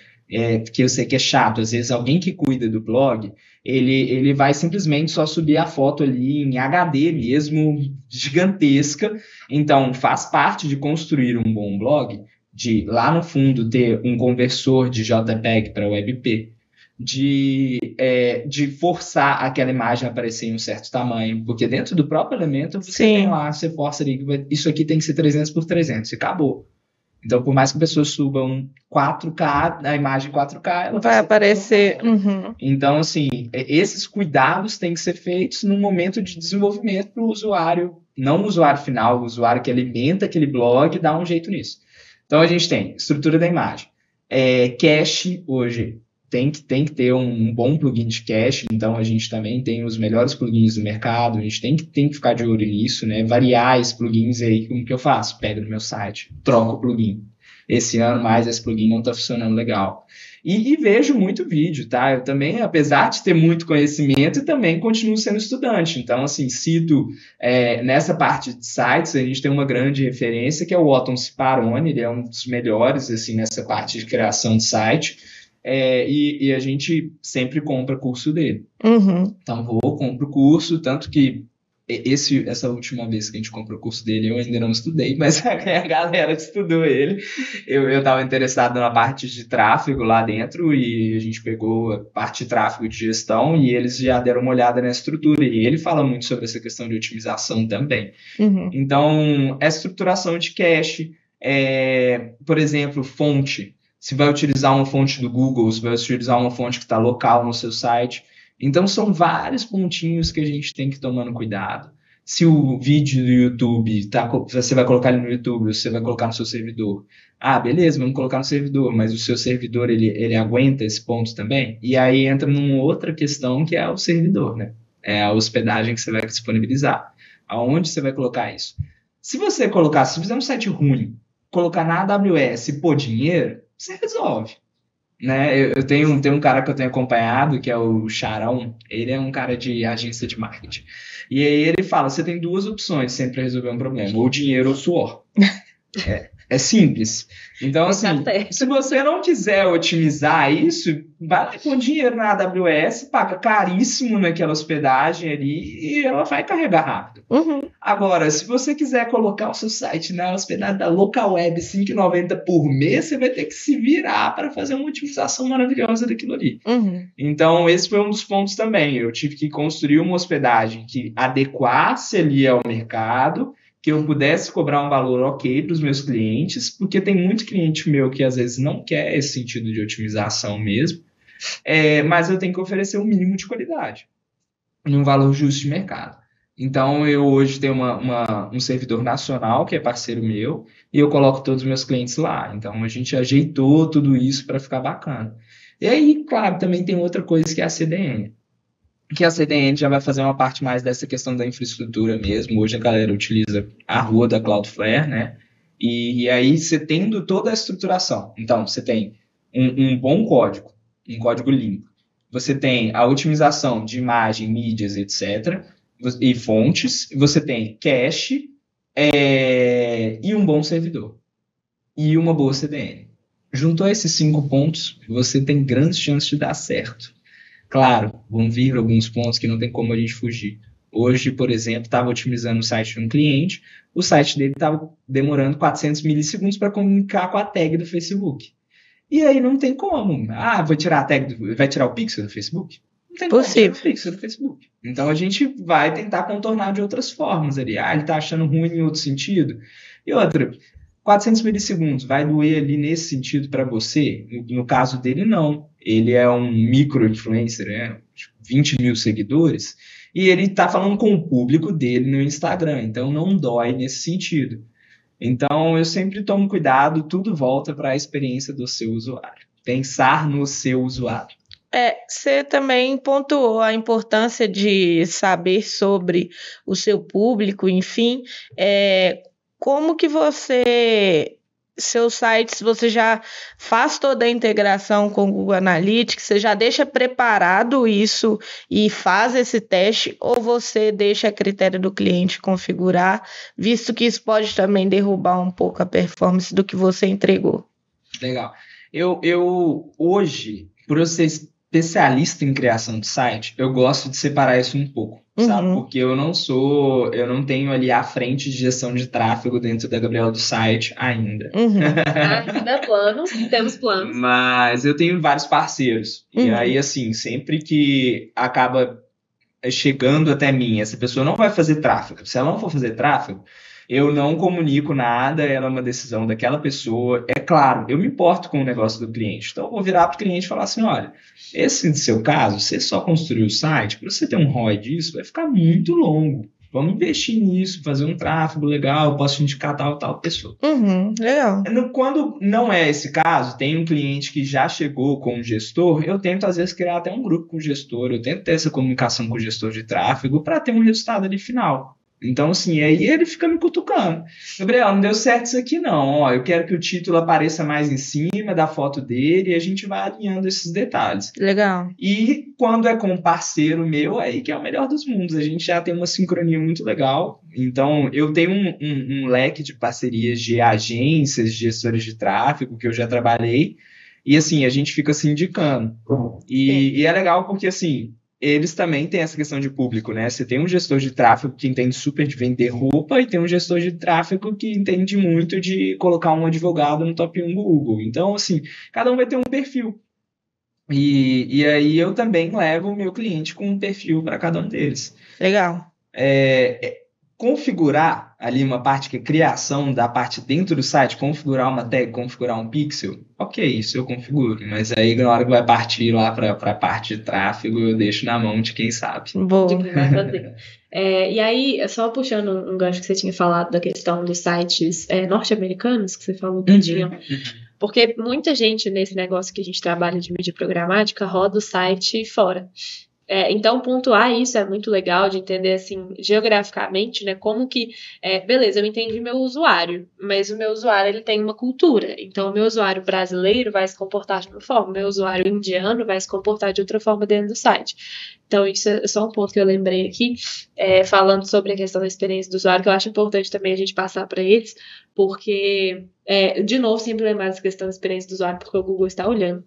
que eu sei que é chato, às vezes alguém que cuida do blog, ele vai simplesmente só subir a foto ali em HD mesmo, gigantesca. Então, faz parte de construir um bom blog, de lá no fundo ter um conversor de JPEG para WebP, de forçar aquela imagem a aparecer em um certo tamanho, porque dentro do próprio Elementor você tem lá, você força ali, isso aqui tem que ser 300 por 300, e acabou. Então, por mais que a pessoa suba um 4K, a imagem 4K, ela vai aparecer. Então, assim, esses cuidados têm que ser feitos no momento de desenvolvimento para o usuário, não o usuário final, o usuário que alimenta aquele blog, dá um jeito nisso. Então, a gente tem estrutura da imagem. Cache, hoje, tem que ter um bom plugin de cache, então a gente também tem os melhores plugins do mercado, a gente tem que ficar de olho nisso, né? Variar esses plugins aí, como que eu faço? Pego no meu site, troco o plugin. Esse ano mais esse plugin não está funcionando legal. E vejo muito vídeo, tá? Eu também, apesar de ter muito conhecimento, também continuo sendo estudante. Então, assim, cito nessa parte de sites, a gente tem uma grande referência, que é o Otton Ciparone, ele é um dos melhores, assim, nessa parte de criação de site. E a gente sempre compra curso dele. Então, compro o curso, tanto que essa última vez que a gente comprou o curso dele, eu ainda não estudei, mas a galera estudou ele. Eu estava interessado na parte de tráfego lá dentro, e a gente pegou a parte de tráfego de gestão, e eles já deram uma olhada na estrutura, e ele fala muito sobre essa questão de otimização também. Então, a estruturação de cache, por exemplo, fonte. Se vai utilizar uma fonte do Google, se vai utilizar uma fonte que está local no seu site. Então, são vários pontinhos que a gente tem que ir tomando cuidado. Se o vídeo do YouTube, você vai colocar ele no YouTube, ou você vai colocar no seu servidor. Beleza, vamos colocar no servidor, mas o seu servidor, ele aguenta esse ponto também? E aí entra numa outra questão, que é o servidor, né? É a hospedagem que você vai disponibilizar. Aonde você vai colocar isso? Se você fizer um site ruim, colocar na AWS e pôr dinheiro, você resolve, né? Eu tenho um cara que eu tenho acompanhado, que é o Charão. Ele é um cara de agência de marketing. E aí ele fala, você tem duas opções sempre para resolver um problema, ou dinheiro ou suor. É simples. Então, assim, se você não quiser otimizar isso, vai lá com dinheiro na AWS, paga caríssimo naquela hospedagem ali, e ela vai carregar rápido. Agora, se você quiser colocar o seu site na hospedagem da Local Web R$5,90 por mês, você vai ter que se virar para fazer uma otimização maravilhosa daquilo ali. Então, esse foi um dos pontos também. Eu tive que construir uma hospedagem que adequasse ali ao mercado, que eu pudesse cobrar um valor ok para os meus clientes, porque tem muito cliente meu que às vezes não quer esse sentido de otimização mesmo, mas eu tenho que oferecer um mínimo de qualidade, num valor justo de mercado. Então, eu hoje tenho um servidor nacional, que é parceiro meu, e eu coloco todos os meus clientes lá. Então, a gente ajeitou tudo isso para ficar bacana. E aí, claro, também tem outra coisa, que é a CDN. Que a CDN já vai fazer uma parte mais dessa questão da infraestrutura mesmo. Hoje a galera utiliza a rua da Cloudflare, né? E aí você tendo toda a estruturação. Então, você tem um bom código, um código limpo. Você tem a otimização de imagem, mídias, etc., e fontes. Você tem cache e um bom servidor. E uma boa CDN. Juntou esses 5 pontos, você tem grandes chances de dar certo. Claro, vão vir alguns pontos que não tem como a gente fugir. Hoje, por exemplo, estava otimizando o site de um cliente, o site dele estava demorando 400 milissegundos para comunicar com a tag do Facebook. E aí não tem como. Vou tirar a tag, vai tirar o pixel do Facebook? Não tem como tirar o pixel do Facebook. Então a gente vai tentar contornar de outras formas ali. Ele está achando ruim em outro sentido. E outra, 400 milissegundos vai doer ali nesse sentido para você? No caso dele, não. Ele é um micro-influencer, né? 20 mil seguidores, e ele está falando com o público dele no Instagram, então não dói nesse sentido. Então, eu sempre tomo cuidado, tudo volta para a experiência do seu usuário. Pensar no seu usuário. Você também pontuou a importância de saber sobre o seu público, enfim. Como que seus sites, você já faz toda a integração com o Google Analytics, você já deixa preparado isso e faz esse teste, ou você deixa a critério do cliente configurar, visto que isso pode também derrubar um pouco a performance do que você entregou? Legal. Eu hoje, por eu ser especialista em criação de site, eu gosto de separar isso um pouco, sabe? Porque eu não tenho ali a frente de gestão de tráfego dentro da Gabriela do site ainda. Ainda temos planos. Mas eu tenho vários parceiros. E aí, assim, sempre que acaba chegando até mim, essa pessoa não vai fazer tráfego. Se ela não for fazer tráfego, eu não comunico nada, ela é uma decisão daquela pessoa. É claro, eu me importo com o negócio do cliente. Então, eu vou virar para o cliente e falar assim, olha, esse seu caso, você só construiu o site, para você ter um ROI disso, vai ficar muito longo. Vamos investir nisso, fazer um tráfego legal, eu posso indicar tal pessoa. Legal. Quando não é esse caso, tem um cliente que já chegou com um gestor, eu tento às vezes criar até um grupo com o gestor, eu tento ter essa comunicação com o gestor de tráfego para ter um resultado ali final. Então, assim, aí ele fica me cutucando. Gabriel, não deu certo isso aqui não. Ó, eu quero que o título apareça mais em cima da foto dele e a gente vai alinhando esses detalhes. Legal. E quando é com um parceiro meu, aí que é o melhor dos mundos. A gente já tem uma sincronia muito legal. Então, eu tenho um leque de parcerias de agências, de gestores de tráfego que eu já trabalhei. E, assim, a gente fica se indicando. E é legal porque, assim, eles também têm essa questão de público, né? Você tem um gestor de tráfego que entende super de vender roupa e tem um gestor de tráfego que entende muito de colocar um advogado no top 1 do Google. Então, assim, cada um vai ter um perfil. E aí eu também levo o meu cliente com um perfil para cada um deles. Legal. Configurar ali uma parte que é criação da parte dentro do site, configurar uma tag, configurar um pixel, ok, isso eu configuro, mas aí na hora que vai partir lá para a parte de tráfego, eu deixo na mão de quem sabe. Boa. De quem vai fazer. E aí, só puxando um gancho que você tinha falado da questão dos sites norte-americanos, que você falou que tinham, porque muita gente nesse negócio que a gente trabalha de mídia programática roda o site fora. Então, pontuar isso é muito legal de entender, assim, geograficamente, né, como que, beleza, eu entendi meu usuário, mas o meu usuário, ele tem uma cultura, então o meu usuário brasileiro vai se comportar de uma forma, o meu usuário indiano vai se comportar de outra forma dentro do site. Então, isso é só um ponto que eu lembrei aqui, falando sobre a questão da experiência do usuário, que eu acho importante também a gente passar para eles, porque, de novo, sempre lembrar dessa questão da experiência do usuário, porque o Google está olhando.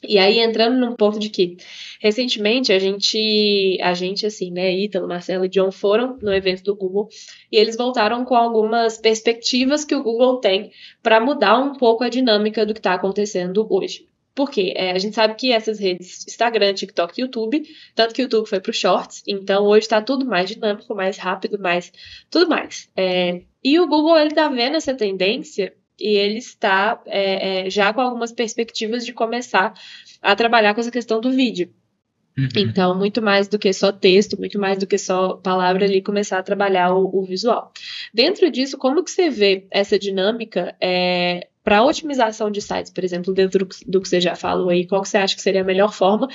E aí, entrando num ponto de que, recentemente, a gente assim, né, Ítalo, Marcelo e John foram no evento do Google e eles voltaram com algumas perspectivas que o Google tem para mudar um pouco a dinâmica do que está acontecendo hoje. Por quê? A gente sabe que essas redes, Instagram, TikTok e YouTube, tanto que o YouTube foi para os Shorts, então hoje está tudo mais dinâmico, mais rápido, tudo mais. E o Google, ele está vendo essa tendência e ele está já com algumas perspectivas de começar a trabalhar com essa questão do vídeo. Então, muito mais do que só texto, muito mais do que só palavra ali, começar a trabalhar o visual. Dentro disso, como que você vê essa dinâmica para otimização de sites, por exemplo, dentro do que você já falou aí, qual que você acha que seria a melhor forma,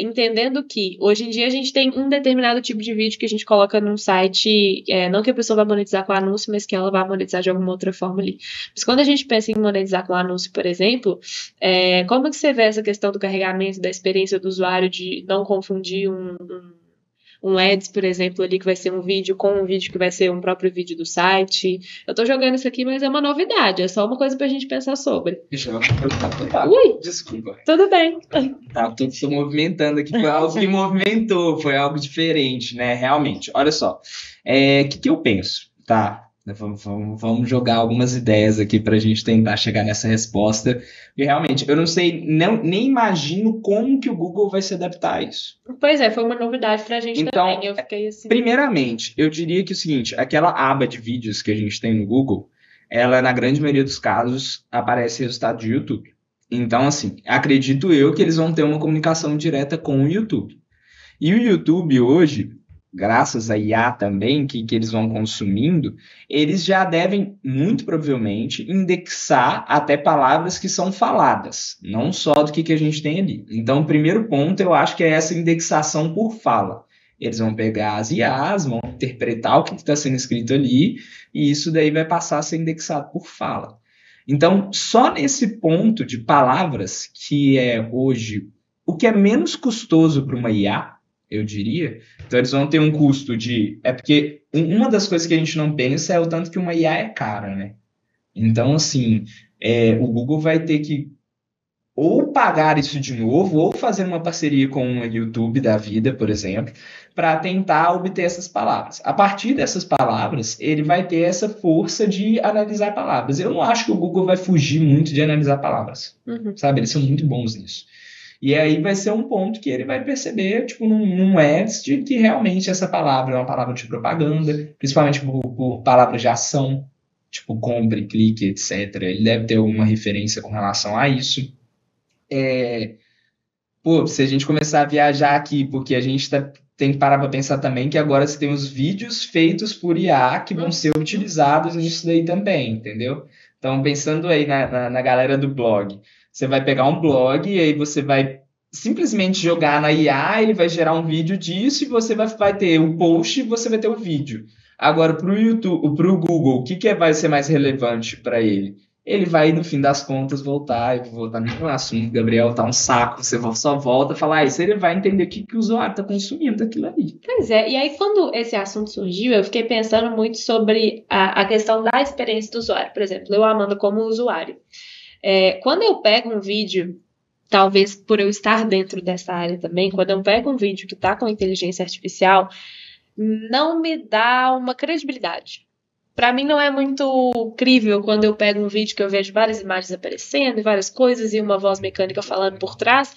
entendendo que hoje em dia a gente tem um determinado tipo de vídeo que a gente coloca num site, não que a pessoa vá monetizar com anúncio, mas que ela vá monetizar de alguma outra forma ali. Mas quando a gente pensa em monetizar com anúncio, por exemplo, como que você vê essa questão do carregamento, da experiência do usuário, de não confundir um ads, por exemplo, ali que vai ser um vídeo com um vídeo que vai ser um próprio vídeo do site. Eu tô jogando isso aqui, mas é uma novidade, é só uma coisa pra gente pensar sobre. Deixa eu perguntar. Ui! Desculpa. Tudo bem. Tô movimentando aqui, foi algo que movimentou, foi algo diferente, né? Realmente, olha só. Que eu penso, tá? Vamos jogar algumas ideias aqui para a gente tentar chegar nessa resposta. E realmente, eu não sei, nem imagino como que o Google vai se adaptar a isso. Pois foi uma novidade para a gente então, também. Eu fiquei assim. Primeiramente, eu diria que é o seguinte, aquela aba de vídeos que a gente tem no Google, ela, na grande maioria dos casos, aparece resultado de YouTube. Então, assim, acredito eu que eles vão ter uma comunicação direta com o YouTube. E o YouTube hoje, graças a IA também, que eles vão consumindo, eles já devem, muito provavelmente, indexar até palavras que são faladas, não só do que a gente tem ali. Então, o primeiro ponto, eu acho que é essa indexação por fala. Eles vão pegar as IAs, vão interpretar o que está sendo escrito ali, e isso daí vai passar a ser indexado por fala. Então, só nesse ponto de palavras, que é hoje o que é menos custoso para uma IA, eu diria. Então, eles vão ter um custo de... É porque uma das coisas que a gente não pensa é o tanto que uma IA é cara, né? Então, assim, o Google vai ter que ou pagar isso de novo, ou fazer uma parceria com uma YouTube da vida, por exemplo, para tentar obter essas palavras. A partir dessas palavras, ele vai ter essa força de analisar palavras. Eu não acho que o Google vai fugir muito de analisar palavras, sabe? Eles são muito bons nisso. E aí vai ser um ponto que ele vai perceber, tipo, num ads, de que realmente essa palavra é uma palavra de propaganda, principalmente por palavras de ação, tipo compre, clique, etc. Ele deve ter uma referência com relação a isso. Se a gente começar a viajar aqui, porque a gente tem que parar para pensar também que agora você tem os vídeos feitos por IA que vão ser utilizados nisso daí também, entendeu? Então, pensando aí na galera do blog, você vai pegar um blog e aí você vai simplesmente jogar na IA, ele vai gerar um vídeo disso e você vai ter o post e você vai ter o vídeo. Agora, para o YouTube, para o Google, o que vai ser mais relevante para ele? Ele vai, no fim das contas, voltar no assunto. Gabriel, tá um saco, você só volta e fala, isso ele vai entender o que o usuário tá consumindo daquilo ali. Pois é, e aí quando esse assunto surgiu, eu fiquei pensando muito sobre a questão da experiência do usuário. Por exemplo, eu, Amanda, como usuário. Quando eu pego um vídeo, talvez por eu estar dentro dessa área também, quando eu pego um vídeo que tá com inteligência artificial, não me dá uma credibilidade. Para mim não é muito crível quando eu pego um vídeo que eu vejo várias imagens aparecendo e várias coisas e uma voz mecânica falando por trás.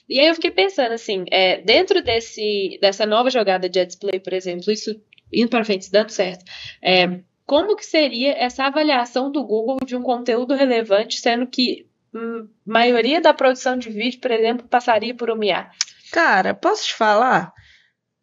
E aí eu fiquei pensando assim, dentro dessa nova jogada de display, por exemplo, isso indo para frente, dando certo, como que seria essa avaliação do Google de um conteúdo relevante, sendo que a maioria da produção de vídeo, por exemplo, passaria por uma IA? Cara, posso te falar?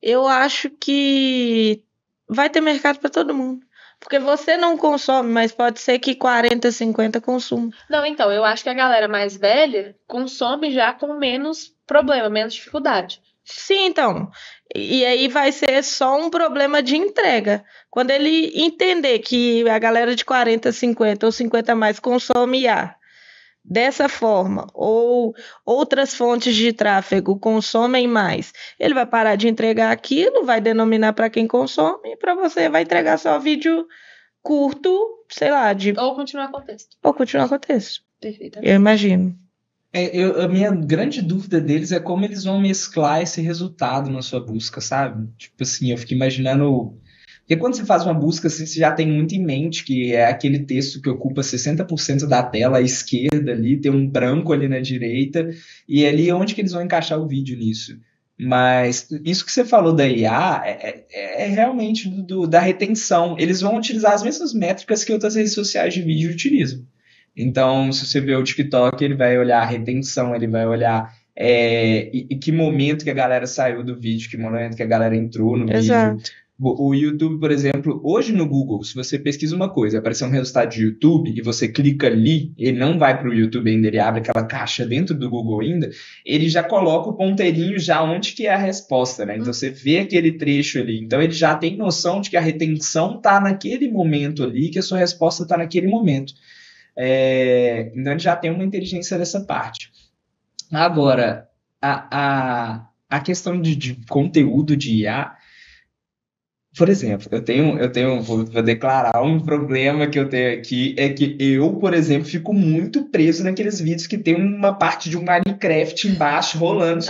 Eu acho que vai ter mercado para todo mundo. Porque você não consome, mas pode ser que 40, 50 consumam. Não, então, eu acho que a galera mais velha consome já com menos problema, menos dificuldade. Sim, então. E aí vai ser só um problema de entrega. Quando ele entender que a galera de 40, 50 ou 50 a mais consome IA dessa forma, ou outras fontes de tráfego consomem mais, ele vai parar de entregar aquilo, vai denominar para quem consome, e para você vai entregar só vídeo curto, sei lá, ou continuar com texto. Ou continuar com texto. Perfeito. Eu imagino. A minha grande dúvida deles é como eles vão mesclar esse resultado na sua busca, sabe? Tipo assim, eu fico imaginando... Porque quando você faz uma busca, assim, você já tem muito em mente que é aquele texto que ocupa 60% da tela à esquerda ali, tem um branco ali na direita, e ali onde que eles vão encaixar o vídeo nisso? Mas isso que você falou da IA é realmente da retenção. Eles vão utilizar as mesmas métricas que outras redes sociais de vídeo utilizam. Então, se você vê o TikTok, ele vai olhar a retenção, ele vai olhar e que momento que a galera saiu do vídeo, que momento que a galera entrou no Exato. vídeo. O YouTube, por exemplo, hoje no Google, se você pesquisa uma coisa, aparecer um resultado de YouTube e você clica ali, ele não vai para o YouTube ainda, ele abre aquela caixa dentro do Google ainda, ele já coloca o ponteirinho já onde que é a resposta, né? Então você vê aquele trecho ali, então ele já tem noção de que a retenção está naquele momento ali, que a sua resposta está naquele momento. Então ele já tem uma inteligência dessa parte. Agora, a questão de conteúdo de IA, por exemplo, vou declarar um problema que eu tenho aqui, é que eu, por exemplo, fico muito preso naqueles vídeos que tem uma parte de um Minecraft embaixo rolando.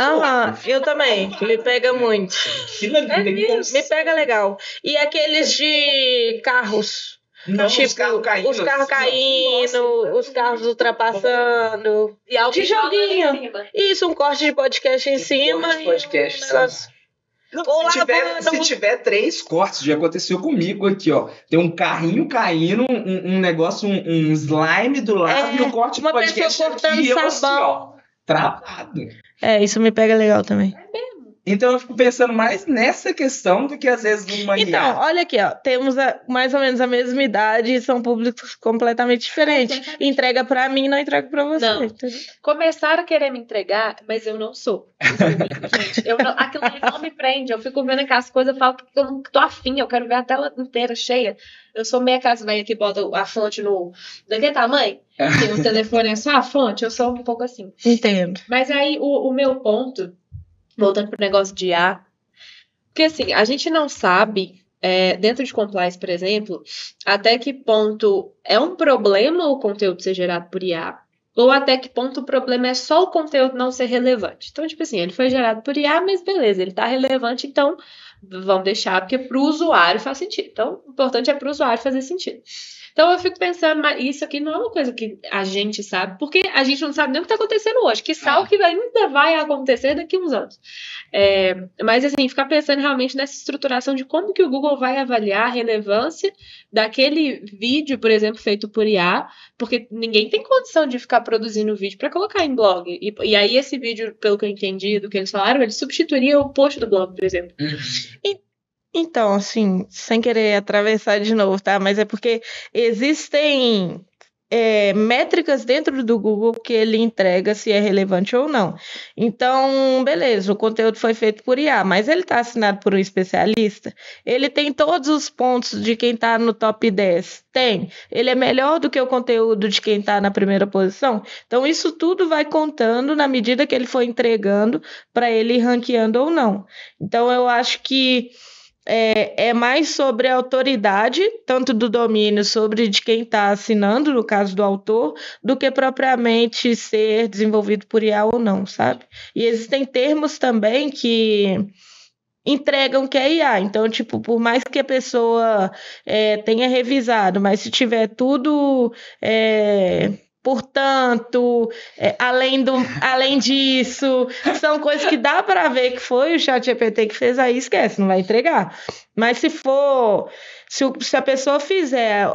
Eu também, me pega muito. Me pega legal. E aqueles de carros. Não, tipo, os carros caindo, os carros ultrapassando. De joguinho. Isso, um corte de podcast em cima. Se tiver 3 cortes, já aconteceu comigo aqui, ó. Tem um carrinho caindo, um negócio, um slime do lado e um corte de podcast cortando aqui, sabão. assim, ó, travado. Isso me pega legal também. É mesmo? Então eu fico pensando mais nessa questão do que às vezes numa IA. Então, olha aqui, ó, temos mais ou menos a mesma idade e são públicos completamente diferentes. Entrega pra mim, não entrega pra você. Não. Começaram a querer me entregar, mas eu não sou. Gente, aquilo ali não me prende. Eu fico vendo aquelas coisas e falo que eu não tô afim, eu quero ver a tela inteira cheia. Eu sou meia casa velha que bota a fonte daquele tamanho. Que o telefone é só a fonte, eu sou um pouco assim. Entendo. Mas aí o meu ponto, voltando pro negócio de IA, porque assim, a gente não sabe, dentro de compliance, por exemplo, até que ponto é um problema o conteúdo ser gerado por IA, ou até que ponto o problema é só o conteúdo não ser relevante. Então, tipo assim, ele foi gerado por IA, mas beleza, ele tá relevante, então vamos deixar, porque pro usuário faz sentido. Então, o importante é pro usuário fazer sentido. Então eu fico pensando, mas isso aqui não é uma coisa que a gente sabe, porque a gente não sabe nem o que está acontecendo hoje, que o que ainda vai acontecer daqui a uns anos. Mas assim, ficar pensando realmente nessa estruturação de como que o Google vai avaliar a relevância daquele vídeo, por exemplo, feito por IA, porque ninguém tem condição de ficar produzindo vídeo para colocar em blog. E aí esse vídeo, pelo que eu entendi do que eles falaram, ele substituiria o post do blog, por exemplo. Então, assim, sem querer atravessar de novo, tá? Mas é porque existem métricas dentro do Google que ele entrega se é relevante ou não. Então, beleza, o conteúdo foi feito por IA, mas ele está assinado por um especialista? Ele tem todos os pontos de quem está no top 10? Tem. Ele é melhor do que o conteúdo de quem está na primeira posição? Então, isso tudo vai contando na medida que ele foi entregando para ele ir ranqueando ou não. Então, eu acho que é mais sobre a autoridade, tanto do domínio, sobre de quem está assinando, no caso do autor, do que propriamente ser desenvolvido por IA ou não, sabe? E existem termos também que entregam que é IA. Então, tipo, por mais que a pessoa tenha revisado, mas se tiver tudo... Portanto, além disso, são coisas que dá para ver que foi o ChatGPT que fez, aí esquece, não vai entregar. Mas se a pessoa fizer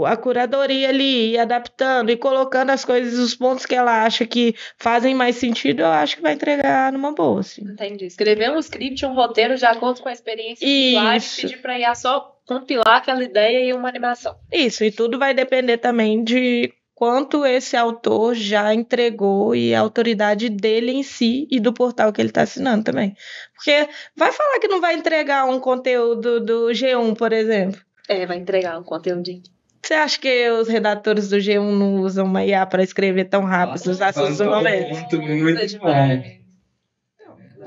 a curadoria ali, adaptando e colocando as coisas, os pontos que ela acha que fazem mais sentido, eu acho que vai entregar numa boa. Assim. Entendi. Escrever um script, um roteiro de acordo com a experiência do usuário e pedir para IA só compilar aquela ideia e uma animação. Isso, e tudo vai depender também de quanto esse autor já entregou e a autoridade dele em si e do portal que ele está assinando também. Porque vai falar que não vai entregar um conteúdo do G1, por exemplo. Vai entregar um conteúdo de... Você acha que os redatores do G1 não usam uma IA para escrever tão rápido os assuntos do momento? Muito bom.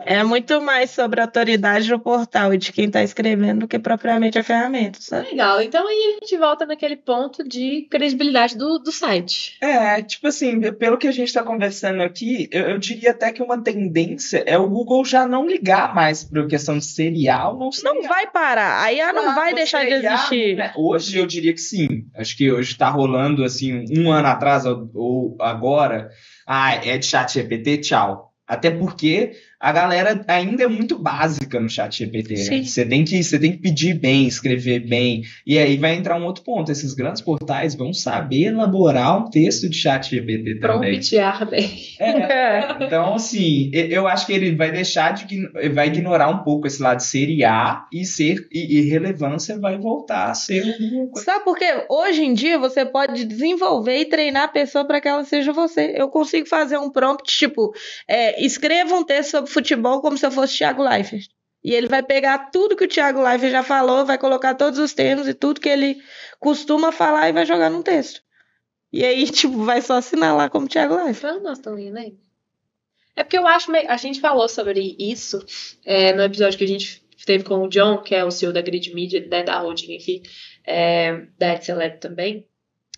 É muito mais sobre a autoridade do portal e de quem está escrevendo do que propriamente a ferramenta, sabe? Legal. Então aí a gente volta naquele ponto de credibilidade do site. Tipo assim, pelo que a gente está conversando aqui, eu diria até que uma tendência é o Google já não ligar mais para a questão de serial. Não vai parar. A IA não vai deixar de existir. Né? Hoje eu diria que sim. Acho que hoje está rolando assim, um ano atrás ou agora. É de ChatGPT, tchau. Até porque a galera ainda é muito básica no ChatGPT, né? Você tem que pedir bem, escrever bem. E aí vai entrar um outro ponto. Esses grandes portais vão saber elaborar um texto de ChatGPT também. Promptear bem. Então, assim, eu acho que ele vai vai ignorar um pouco esse lado de ser IA e relevância vai voltar a ser alguma coisa. Sabe por quê? Hoje em dia você pode desenvolver e treinar a pessoa para que ela seja você. Eu consigo fazer um prompt, tipo, escreva um texto sobre futebol como se eu fosse Thiago Leifert. E ele vai pegar tudo que o Thiago Leifert já falou, vai colocar todos os termos e tudo que ele costuma falar e vai jogar num texto. E aí, tipo, vai só assinar lá como Thiago Leifert. Nós estamos indo aí. É porque eu acho... A gente falou sobre isso no episódio que a gente teve com o John, que é o CEO da Grid Media, né, da holding aqui, da Edceleb também.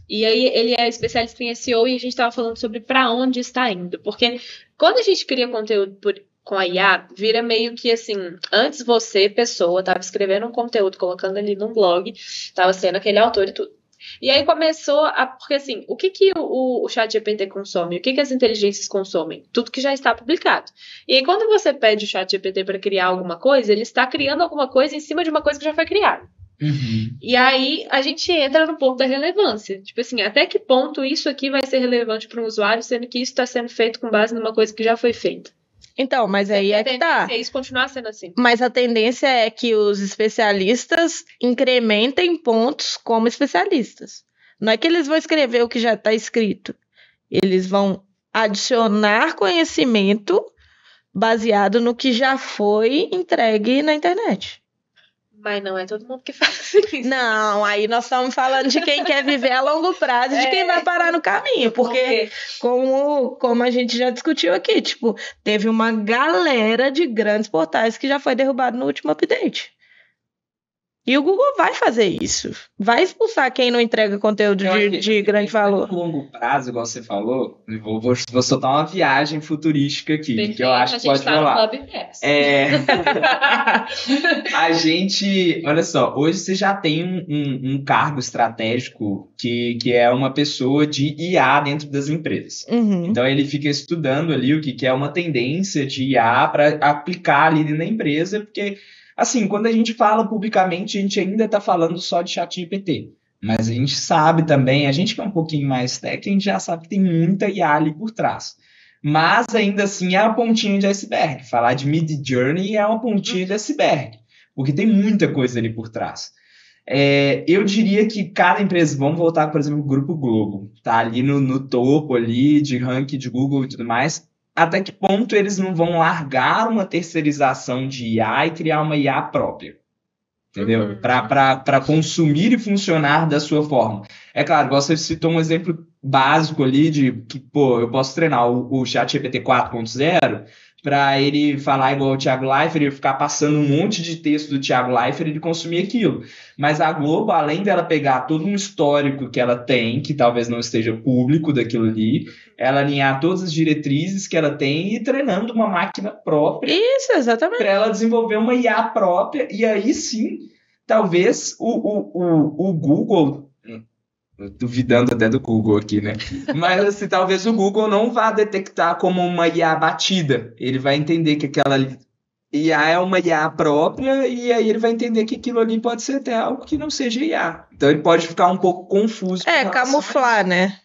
E aí ele é especialista em SEO e a gente estava falando sobre para onde está indo. Porque quando a gente cria conteúdo com a IA, vira meio que assim, antes você, pessoa, estava escrevendo um conteúdo, colocando ali num blog, estava sendo aquele autor e tudo. E aí começou porque assim, o que o ChatGPT consome? O que as inteligências consomem? Tudo que já está publicado. E aí quando você pede o ChatGPT para criar alguma coisa, ele está criando alguma coisa em cima de uma coisa que já foi criada. Uhum. E aí a gente entra no ponto da relevância. Tipo assim, até que ponto isso aqui vai ser relevante para um usuário, sendo que isso está sendo feito com base numa coisa que já foi feita? Então, mas aí é que tá. É isso continuar sendo assim. Mas a tendência é que os especialistas incrementem pontos como especialistas. Não é que eles vão escrever o que já está escrito. Eles vão adicionar conhecimento baseado no que já foi entregue na internet. Mas não é todo mundo que faz isso. Não, aí nós estamos falando de quem quer viver a longo prazo e de quem vai parar no caminho. Porque, como a gente já discutiu aqui, tipo, teve uma galera de grandes portais que já foi derrubado no último update. E o Google vai fazer isso. Vai expulsar quem não entrega conteúdo de grande valor. A longo prazo, igual você falou, vou soltar uma viagem futurística aqui, Perfeito, que eu acho que pode rolar. A gente, olha só, hoje você já tem um cargo estratégico que é uma pessoa de IA dentro das empresas. Uhum. Então ele fica estudando ali o que é uma tendência de IA para aplicar ali na empresa, porque assim, quando a gente fala publicamente, a gente ainda está falando só de ChatGPT. Mas a gente sabe também, a gente que é um pouquinho mais técnico, a gente já sabe que tem muita IA ali por trás. Mas ainda assim é uma pontinha de iceberg. Falar de Midjourney é uma pontinha de iceberg, porque tem muita coisa ali por trás. Eu diria que cada empresa, vamos voltar, por exemplo, o Grupo Globo, tá ali no topo ali de ranking de Google e tudo mais. Até que ponto eles não vão largar uma terceirização de IA e criar uma IA própria? Entendeu? Para consumir e funcionar da sua forma. É claro, você citou um exemplo básico ali de que, eu posso treinar o ChatGPT 4.0 para ele falar igual o Thiago Leifert e ficar passando um monte de texto do Thiago Leifert e ele consumir aquilo. Mas a Globo, além dela pegar todo um histórico que ela tem, que talvez não esteja público daquilo ali, ela alinhar todas as diretrizes que ela tem e ir treinando uma máquina própria. Isso, exatamente. Para ela desenvolver uma IA própria, e aí sim, talvez o Google, duvidando até do Google aqui, né? Mas assim, talvez o Google não vá detectar como uma IA batida. Ele vai entender que aquela IA é uma IA própria e aí ele vai entender que aquilo ali pode ser até algo que não seja IA. Então ele pode ficar um pouco confuso. Camuflar, né?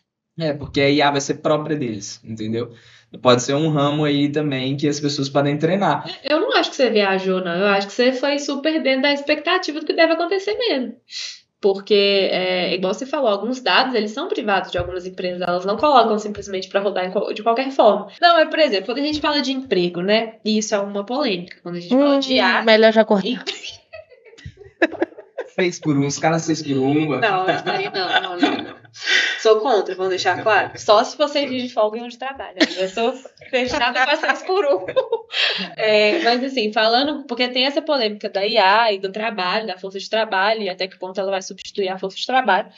Porque a IA vai ser própria deles, entendeu? Pode ser um ramo aí também que as pessoas podem treinar. Eu não acho que você viajou, não. Eu acho que você foi super dentro da expectativa do que deve acontecer mesmo. Porque, igual você falou, alguns dados, eles são privados de algumas empresas, elas não colocam simplesmente para rodar de qualquer forma. Não, mas, por exemplo, quando a gente fala de emprego, né? E isso é uma polêmica. Quando a gente fala de IA... Melhor já cortar. 6 por 1, os caras 6 por 1. Não, isso aí não. Sou contra, vamos deixar claro. Só se você vive de folga e onde trabalha. Eu sou fechada com 6 por 1. Mas assim, falando, porque tem essa polêmica da IA e do trabalho, da força de trabalho, e até que ponto ela vai substituir a força de trabalho.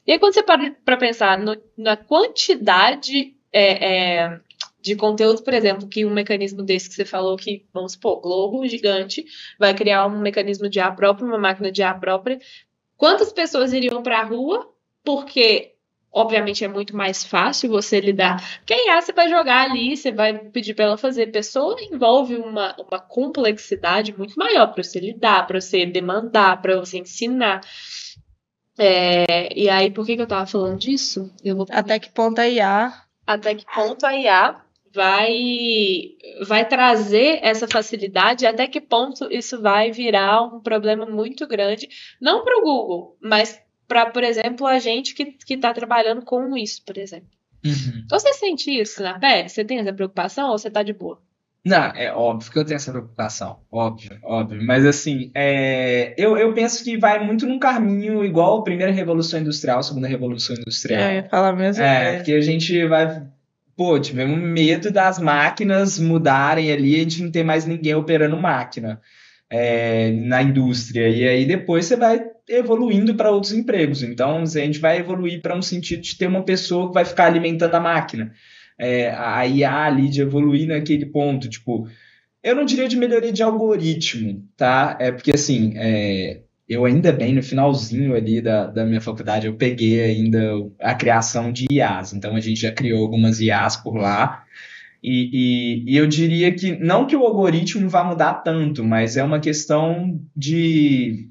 E aí quando você para pensar na quantidade de conteúdo, por exemplo, que um mecanismo desse que você falou que, vamos supor, Globo gigante vai criar um mecanismo de IA próprio, uma máquina de IA própria, quantas pessoas iriam para a rua? Porque, obviamente, é muito mais fácil você lidar. Porque a IA você vai jogar ali, você vai pedir para ela fazer. Pessoa envolve uma complexidade muito maior para você lidar, para você demandar, para você ensinar. E aí, por que eu tava falando disso? Até que ponto a IA... Até que ponto a IA vai trazer essa facilidade, até que ponto isso vai virar um problema muito grande, não para o Google, mas para, por exemplo, a gente que está trabalhando com isso, por exemplo. Uhum. Então, você sente isso na pele? Você tem essa preocupação ou você está de boa? Não, é óbvio que eu tenho essa preocupação, óbvio. Mas assim, eu penso que vai muito num caminho igual a primeira Revolução Industrial, a segunda Revolução Industrial. Eu ia falar mesmo. Porque a gente vai... tivemos medo das máquinas mudarem ali, a gente não ter mais ninguém operando máquina na indústria. E aí depois você vai evoluindo para outros empregos. Então, a gente vai evoluir para um sentido de ter uma pessoa que vai ficar alimentando a máquina. A IA ali de evoluir naquele ponto, tipo, eu não diria de melhoria de algoritmo, tá? Porque assim, eu ainda bem no finalzinho ali da minha faculdade, eu peguei ainda a criação de IAs, então a gente já criou algumas IAs por lá, e eu diria que, não que o algoritmo vá mudar tanto, mas é uma questão de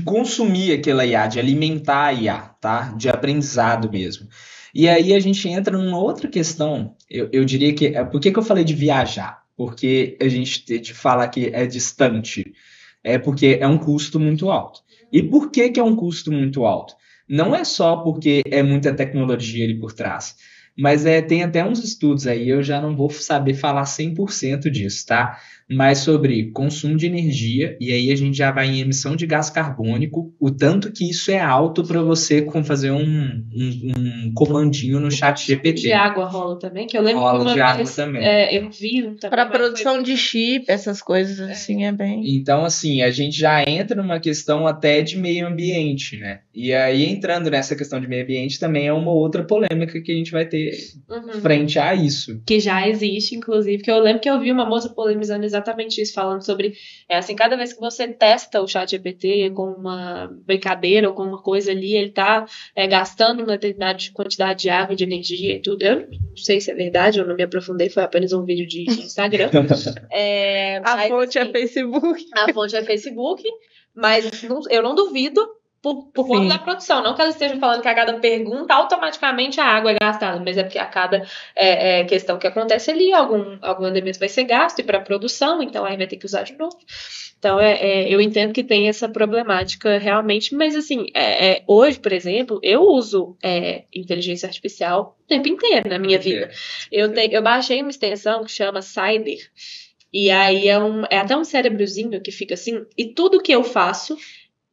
consumir aquela IA, de alimentar a IA, tá? De aprendizado mesmo. E aí a gente entra numa outra questão, eu diria que... Por que eu falei de viajar? Porque a gente fala que é distante. É porque é um custo muito alto. E por que é um custo muito alto? Não é só porque é muita tecnologia ali por trás, mas tem até uns estudos aí, eu já não vou saber falar 100% disso, tá? Mas sobre consumo de energia, e aí a gente já vai em emissão de gás carbônico, o tanto que isso é alto para você fazer um comandinho no chat GPT. De água rola também, que eu lembro Rola que uma de água vez também. eu vi um também. Para produção de chip, essas coisas assim, é bem... Então, assim, a gente já entra numa questão até de meio ambiente, né? E aí, entrando nessa questão de meio ambiente, também é uma outra polêmica que a gente vai ter frente a isso. Que já existe, inclusive, que eu lembro que eu vi uma moça polemizando exatamente isso, falando sobre, assim, cada vez que você testa o chat GPT com uma brincadeira ou com uma coisa ali, ele tá gastando uma determinada quantidade de água, de energia e tudo. Eu não sei se é verdade, eu não me aprofundei, foi apenas um vídeo de Instagram. A fonte é Facebook. A fonte é Facebook, mas eu não duvido por conta da produção. Não que ela esteja falando que a cada pergunta automaticamente a água é gastada, mas é porque a cada questão que acontece ali, algum elemento vai ser gasto e para produção, então aí vai ter que usar de novo. Então, eu entendo que tem essa problemática realmente, mas assim, hoje, por exemplo, eu uso inteligência artificial o tempo inteiro na minha vida. Eu baixei uma extensão que chama Cider, e aí é até um cérebrozinho que fica assim, e tudo que eu faço,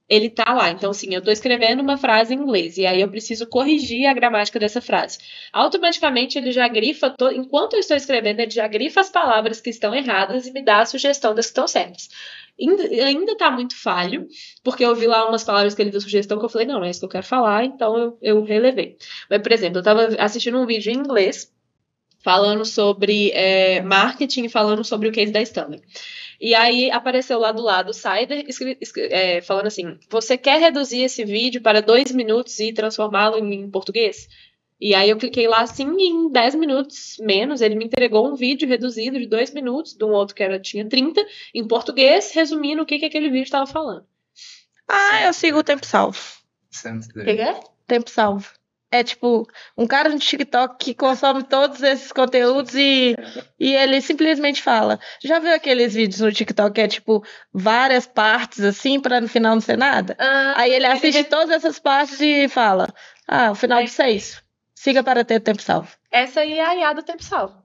ele tá lá. Então, assim, eu tô escrevendo uma frase em inglês, e aí eu preciso corrigir a gramática dessa frase. Automaticamente, ele já grifa, enquanto eu estou escrevendo, ele já grifa as palavras que estão erradas e me dá a sugestão das que estão certas. Ainda tá muito falho, porque eu vi lá umas palavras que ele deu sugestão que eu falei, não é isso que eu quero falar, então eu relevei. Mas, por exemplo, eu tava assistindo um vídeo em inglês, falando sobre marketing, falando sobre o case da Stanley. E aí apareceu lá do lado o Cider falando assim, você quer reduzir esse vídeo para 2 minutos e transformá-lo em português? E aí eu cliquei lá assim, e em 10 minutos menos, ele me entregou um vídeo reduzido de 2 minutos, de um outro que tinha 30, em português, resumindo o que aquele vídeo estava falando. Eu sigo o Tempo Salvo. O que é? Tempo Salvo. É tipo um cara no TikTok que consome todos esses conteúdos e ele simplesmente fala. Já viu aqueles vídeos no TikTok que é tipo várias partes assim pra no final não ser nada? Aí ele assiste todas essas partes e fala: o final disso é isso. Siga para ter o tempo salvo. Essa aí é a IA do Tempo Salvo.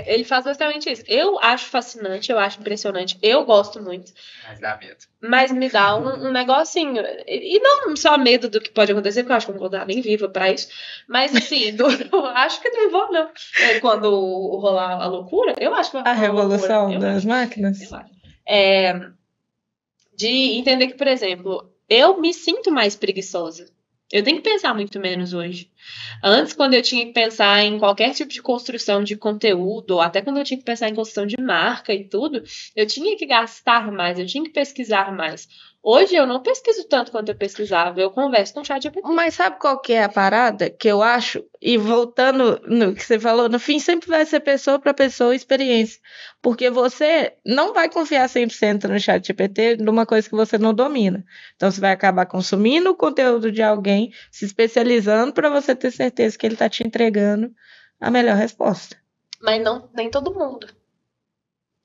Ele faz basicamente isso. Eu acho fascinante, eu acho impressionante, eu gosto muito. Mas dá medo. Mas me dá um negocinho. E não só medo do que pode acontecer, porque eu acho que eu não vou dar nem viva pra isso. Mas assim, eu acho que não vou, não. Quando rolar a loucura, eu acho que vai rolar a revolução das máquinas. Eu acho. De entender que, por exemplo, eu me sinto mais preguiçosa. Eu tenho que pensar muito menos hoje. Antes, quando eu tinha que pensar em qualquer tipo de construção de conteúdo, ou até quando eu tinha que pensar em construção de marca e tudo, eu tinha que gastar mais, eu tinha que pesquisar mais. Hoje eu não pesquiso tanto quanto eu pesquisava, eu converso com o chat GPT. Mas sabe qual que é a parada que eu acho? E voltando no que você falou, no fim sempre vai ser pessoa para pessoa experiência. Porque você não vai confiar 100% no chat GPT numa coisa que você não domina. Então você vai acabar consumindo o conteúdo de alguém, se especializando para você ter certeza que ele está te entregando a melhor resposta. Mas nem todo mundo.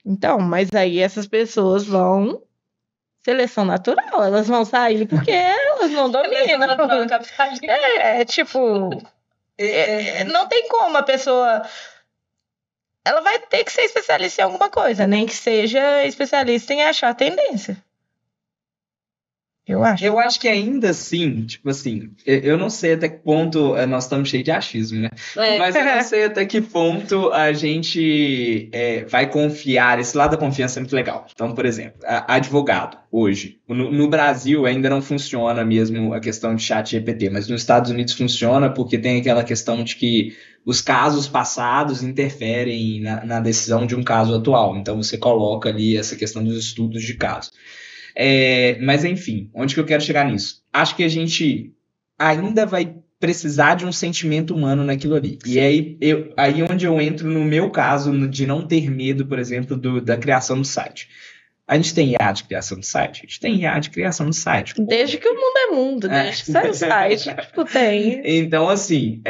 Então, mas aí essas pessoas vão... Seleção natural, elas vão sair porque elas não dominam. Não tem como a pessoa... Ela vai ter que ser especialista em alguma coisa, nem que seja especialista em achar tendência. Eu acho que ainda assim, tipo assim, eu não sei até que ponto nós estamos cheios de achismo, né? Mas eu não sei até que ponto a gente vai confiar, esse lado da confiança é muito legal. Então, por exemplo, advogado, hoje, no Brasil ainda não funciona mesmo a questão de chat GPT, mas nos Estados Unidos funciona porque tem aquela questão de que os casos passados interferem na decisão de um caso atual. Então, você coloca ali essa questão dos estudos de caso. Mas enfim, onde que eu quero chegar nisso? Acho que a gente ainda vai precisar de um sentimento humano naquilo ali. Sim. E aí onde eu entro no meu caso de não ter medo, por exemplo, da criação do site. A gente tem IA de criação de site? A gente tem IA de criação de site. Desde que o mundo é mundo, desde que sai o site, tipo, tem. Então, assim,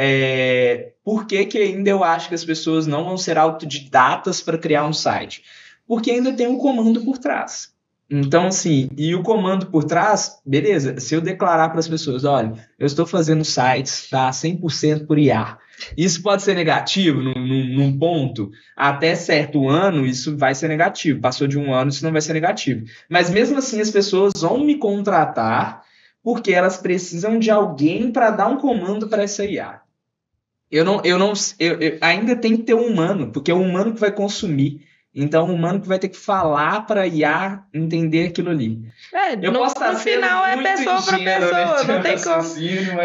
por que ainda eu acho que as pessoas não vão ser autodidatas para criar um site? Porque ainda tem um comando por trás. Então, assim, e o comando por trás, beleza, se eu declarar para as pessoas, olha, eu estou fazendo sites, tá, 100% por IA. Isso pode ser negativo num ponto, até certo ano isso vai ser negativo, passou de um ano isso não vai ser negativo. Mas mesmo assim as pessoas vão me contratar porque elas precisam de alguém para dar um comando para essa IA. Eu ainda tem que ter um humano, porque é o humano que vai consumir. Então, o humano que vai ter que falar para a IA entender aquilo ali. No final é pessoa para pessoa, não tem como.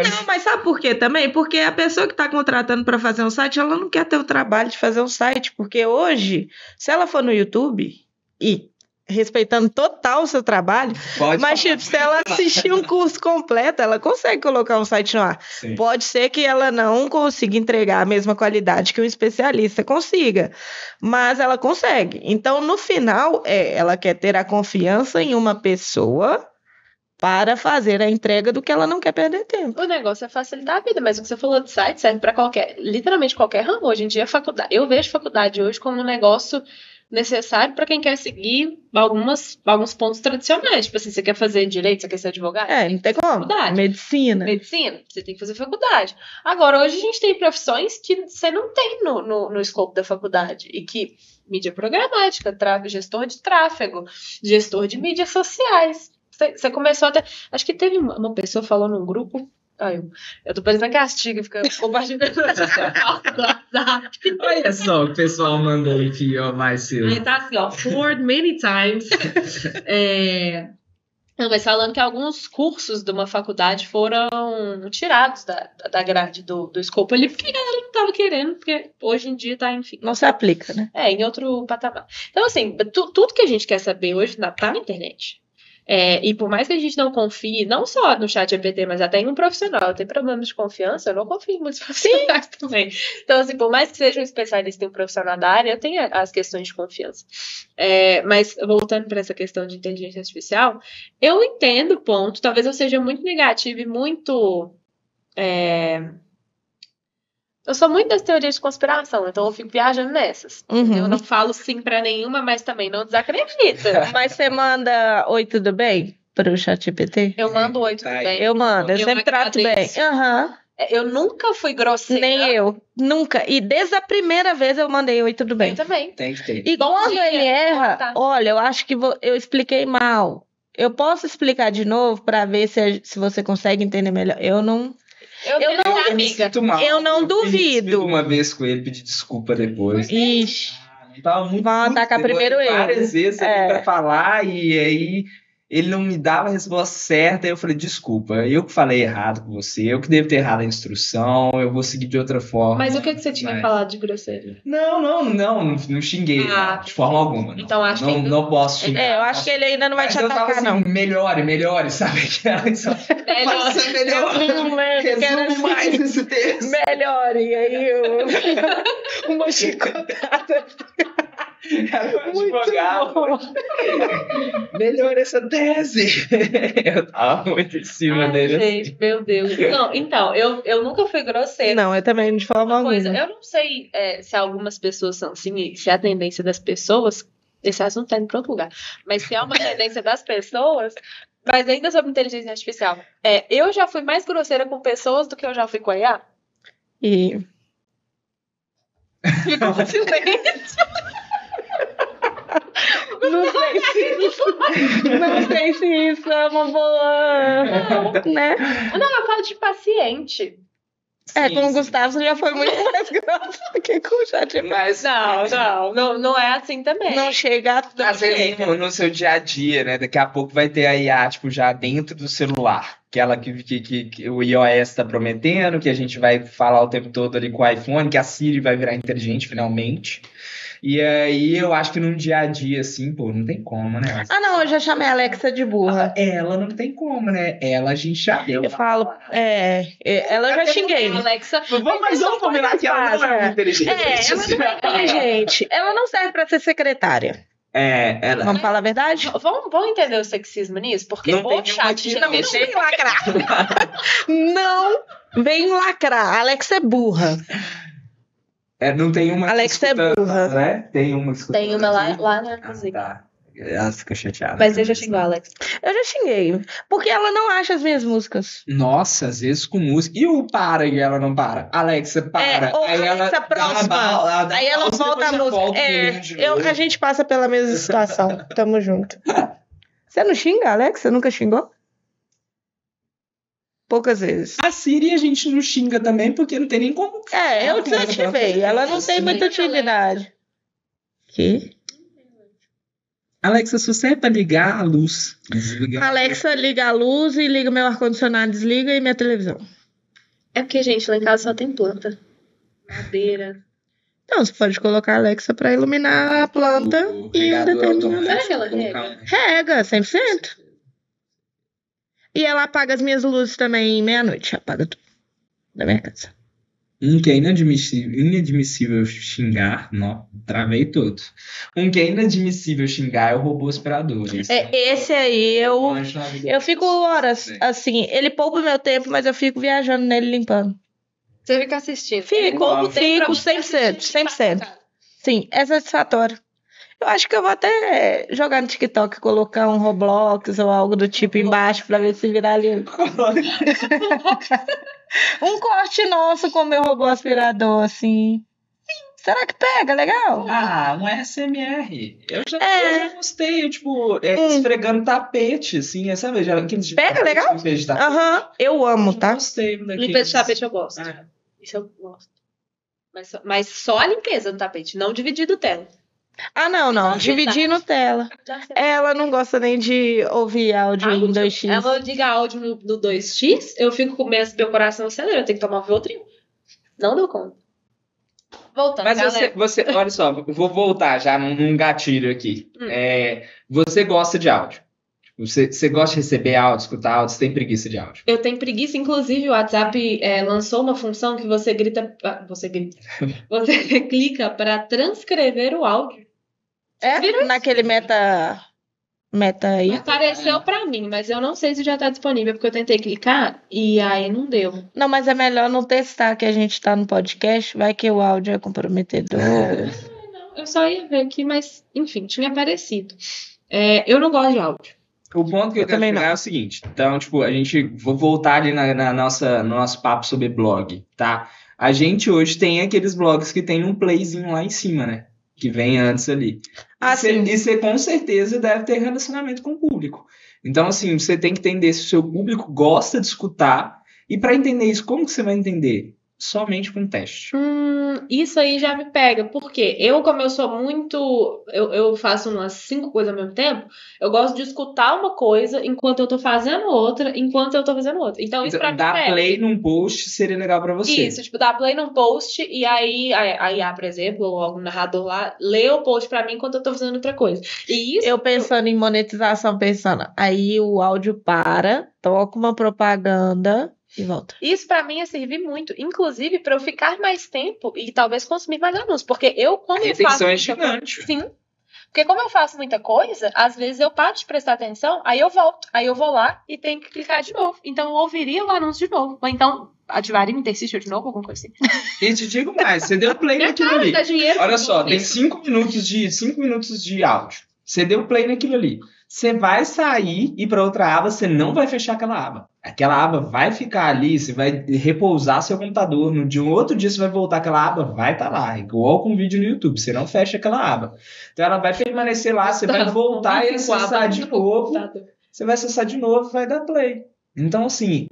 Não, mas sabe por quê também? Porque a pessoa que está contratando para fazer um site, ela não quer ter o trabalho de fazer um site, porque hoje, se ela for no YouTube e respeitando total o seu trabalho, mas tipo, se ela assistir um curso completo, ela consegue colocar um site no ar. Sim. Pode ser que ela não consiga entregar a mesma qualidade que um especialista consiga, mas ela consegue. Então, no final, ela quer ter a confiança em uma pessoa para fazer a entrega do que ela não quer perder tempo. O negócio é facilitar a vida, mas o que você falou de site serve para literalmente qualquer ramo. Hoje em dia, faculdade. Eu vejo faculdade hoje como um negócio necessário para quem quer seguir alguns pontos tradicionais. Tipo assim, você quer fazer direito, você quer ser advogado? Não tem como. Faculdade. Medicina, você tem que fazer faculdade. Agora, hoje a gente tem profissões que você não tem no escopo da faculdade. E que mídia programática, gestor de tráfego, gestor de mídias sociais. Você começou até... Acho que teve uma pessoa falou num grupo... eu tô parecendo castigo, fica compartilhando no WhatsApp. Olha só o pessoal mandou aqui, ó, mais cedo. Aí tá assim, ó, forward many times. Não, mas falando que alguns cursos de uma faculdade foram tirados da grade do escopo ali, porque a galera não tava querendo, porque hoje em dia tá, enfim... não se aplica, né? Em outro patamar. Então, assim, tudo que a gente quer saber hoje tá na internet. E por mais que a gente não confie, não só no ChatGPT, mas até em um profissional, tem problemas de confiança, eu não confio em muitos profissionais também. Então, assim, por mais que seja um especialista e um profissional da área, eu tenho as questões de confiança. Mas, voltando para essa questão de inteligência artificial, eu entendo o ponto, talvez eu seja muito negativa e muito... Eu sou muito das teorias de conspiração, então eu fico viajando nessas. Uhum. Eu não falo sim pra nenhuma, mas também não desacredita. Mas você manda oi, tudo bem? Pro ChatGPT? Eu mando oi, tudo bem. Eu mando, eu sempre trato bem. Uhum. Eu nunca fui grosseira. Nem eu, nunca. E desde a primeira vez eu mandei oi, tudo bem. Eu também. Tem que ter. E quando ele erra, Tá. olha, eu acho que eu expliquei mal. Eu posso explicar de novo pra ver se você consegue entender melhor. Eu não amiga. Eu não duvido. Uma vez com ele, pedir desculpa depois. Ixi. Tava muito Vão atacar primeiro ele. Várias vezes pra falar e aí ele não me dava a resposta certa. Aí eu falei, desculpa, eu que falei errado com você, eu que devo ter errado a instrução, eu vou seguir de outra forma. Mas o que você tinha falado de grosseiro? Não xinguei, de forma alguma. Então acho que não posso xingar. Eu acho que ele ainda não vai te atacar, assim, não. Melhore, sabe? Faça melhor. Resume mais esse texto. Melhore, e aí uma chicotada. Melhora essa tese. Eu tava muito em cima dele. Gente, meu Deus. Não, então, eu nunca fui grosseira. Não, eu também de forma alguma. Eu não sei se algumas pessoas são assim, se é a tendência das pessoas. Esse assunto tá indo para outro lugar. Mas se é uma tendência das pessoas. Mas ainda sobre inteligência artificial. Eu já fui mais grosseira com pessoas do que eu já fui com a IA. E. Ficou um silêncio. Não sei se isso é uma boa. Né? Não, eu falo de paciente. Com o Gustavo você já foi muito mais grossa do que com o chat. Mas não é assim também. Não chega a às vezes no seu dia a dia, né? Daqui a pouco vai ter a IA, tipo, já dentro do celular. Aquela que o iOS tá prometendo, que a gente vai falar o tempo todo ali com o iPhone, que a Siri vai virar inteligente finalmente. E aí eu acho que num dia a dia, assim, pô, não tem como, né? Não, eu já chamei a Alexa de burra. Ela não tem como, né? Ela a gente já deu. Eu falo, ela eu já xinguei. Alexa, vamos combinar que ela não é muito inteligente. Ela não é inteligente. Ela não serve pra ser secretária. Ela... Vamos falar a verdade? Vamos entender o sexismo nisso? Porque Não tem o chat nenhuma Não vem lacrar. Não vem lacrar. Alexa é burra. não tem uma Alexa é escutando, burra. né? Tem uma escutando. Tem uma aqui. lá na cozinha. Tá. Ela fica chateada. Mas deixa eu xingar, Alex. Eu já xinguei. Porque ela não acha as minhas músicas. Nossa, às vezes com música. E o para e ela não para? Alexa, para. Ou Aí Alexa, ela próxima. dá Aí ela pausa, volta a depois já música. volta o volume de novo. A gente passa pela mesma situação. Tamo junto. Você não xinga, Alex? Você nunca xingou? Poucas vezes. A Siri a gente não xinga também, porque não tem nem como. Eu desativei. Ela não tem muita atividade. Que? Alexa, se você é pra ligar a luz, desligar. Alexa liga a luz e liga meu ar-condicionado, desliga e minha televisão. É porque, gente, lá em casa só tem planta. Madeira. Não, você pode colocar a Alexa pra iluminar a planta O e regador automático, Será que ela colocar um- rega, 100%. E ela apaga as minhas luzes também meia-noite. Apaga tudo da minha casa. Que é inadmissível xingar. Não, travei todo. Que é inadmissível xingar é o robô aspirador. Esse aí eu fico horas assim. Ele poupa o meu tempo, mas eu fico viajando nele limpando. Você fica assistindo. Fico 100%. 100%. Sim, é satisfatório. Eu acho que eu vou até jogar no TikTok, colocar um Roblox ou algo do tipo embaixo pra ver se viraliza. Um corte nosso com o meu robô aspirador, assim. Será que pega? Legal? Um SMR. Eu já gostei, esfregando tapete, assim, sabe? Aqueles Pega, legal? Aham, eu amo, tá? Gostei daqueles. Limpeza de tapete eu gosto. Isso eu gosto. Mas só a limpeza do tapete, não dividido tela. Não. Dividindo tela. Ela não gosta nem de ouvir áudio em 2x. Ela liga áudio no 2x, eu fico com meu coração acelera, eu tenho que tomar um Rivotril. Não dou conta. Voltando, Mas galera. você, olha só, vou voltar já num gatilho aqui. Você gosta de áudio? Você gosta de receber áudio, escutar áudio? Você tem preguiça de áudio? Eu tenho preguiça, inclusive o WhatsApp lançou uma função que você grita. Você clica para transcrever o áudio. Naquele meta aí. Apareceu pra mim, mas eu não sei se já tá disponível, porque eu tentei clicar e aí não deu. Não, mas é melhor não testar que a gente tá no podcast, vai que o áudio é comprometedor. Não, eu só ia ver aqui, mas enfim, tinha aparecido. Eu não gosto de áudio. O ponto que eu quero pegar é o seguinte. Então, vou voltar ali no nosso papo sobre blog, tá? A gente hoje tem aqueles blogs que tem um playzinho lá em cima, né? Que vem antes ali. Sim. E você com certeza deve ter relacionamento com o público. Então, assim, você tem que entender se o seu público gosta de escutar. E para entender isso, como que você vai entender? Somente com teste. Isso aí já me pega, porque como eu sou muito... Eu faço umas 5 coisas ao mesmo tempo, eu gosto de escutar uma coisa enquanto eu tô fazendo outra, enquanto eu tô fazendo outra. Então isso pra mim dar play num post seria legal pra você. Isso, dar play num post e aí a IA, por exemplo, ou algum narrador lá, lê o post pra mim enquanto eu tô fazendo outra coisa. E isso... Eu pensando em monetização, aí o áudio toca uma propaganda... E volta. Isso pra mim ia servir muito, inclusive pra eu ficar mais tempo e talvez consumir mais anúncios, porque eu faço é gigante. Sim. Porque como eu faço muita coisa, às vezes eu paro de prestar atenção, aí eu volto, aí eu vou lá e tenho que clicar de novo. Então eu ouviria o anúncio de novo, ou então ativaria o interstitial de novo, alguma coisa assim. E te digo mais, você deu play naquilo ali. Olha só, tem 5 minutos de áudio. Você deu play naquilo ali. Você vai sair e para outra aba, você não vai fechar aquela aba. Aquela aba vai ficar ali, você vai repousar seu computador. De um outro dia você vai voltar, aquela aba vai estar lá, igual com vídeo no YouTube. Você não fecha aquela aba. Então ela vai permanecer lá, você vai voltar e acessar de novo. Você vai acessar de novo e vai dar play. Então, assim,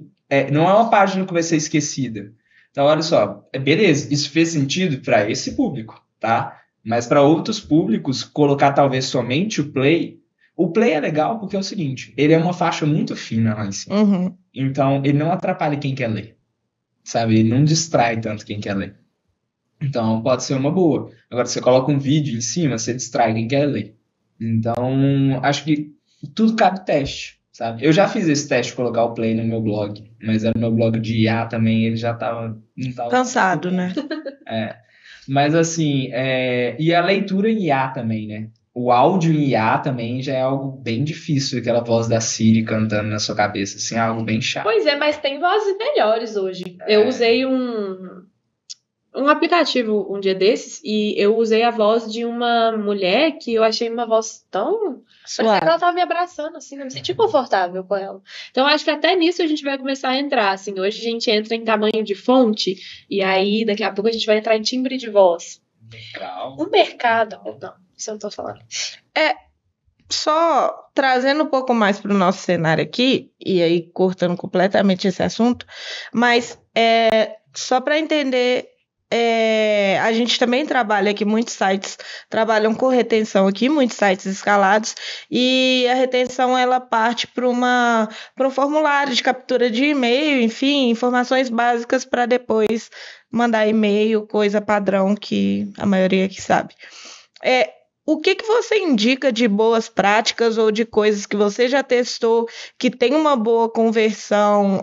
não é uma página que vai ser esquecida. Então, olha só, beleza, isso fez sentido para esse público, tá? Mas para outros públicos, colocar talvez somente o play é legal porque é o seguinte, ele é uma faixa muito fina lá em cima. Uhum. Então, ele não atrapalha quem quer ler, sabe? Ele não distrai tanto quem quer ler. Então, pode ser uma boa. Agora, você coloca um vídeo em cima, você distrai quem quer ler. Então, acho que tudo cabe teste, sabe? Eu já fiz esse teste de colocar o play no meu blog, mas era meu blog de IA também, ele já não tava cansado, né? Mas assim, e a leitura em IA também, né? o áudio em IA também já é algo bem difícil, aquela voz da Siri cantando na sua cabeça, assim, é algo bem chato. Pois é, mas tem vozes melhores hoje. Eu usei um aplicativo um dia desses e eu usei a voz de uma mulher que eu achei uma voz tão... Parecia que ela tava me abraçando, assim, eu me senti confortável com ela. Então, acho que até nisso a gente vai começar a entrar, assim. Hoje a gente entra em tamanho de fonte e aí daqui a pouco a gente vai entrar em timbre de voz. Legal. O mercado... Não, isso eu não tô falando. Só trazendo um pouco mais para o nosso cenário aqui, e aí cortando completamente esse assunto, mas só para entender, a gente também trabalha aqui, muitos sites trabalham com retenção aqui, muitos sites escalados, e a retenção ela parte para um formulário de captura de e-mail, enfim, informações básicas para depois mandar e-mail, coisa padrão que a maioria aqui sabe. O que você indica de boas práticas ou de coisas que você já testou que tem uma boa conversão,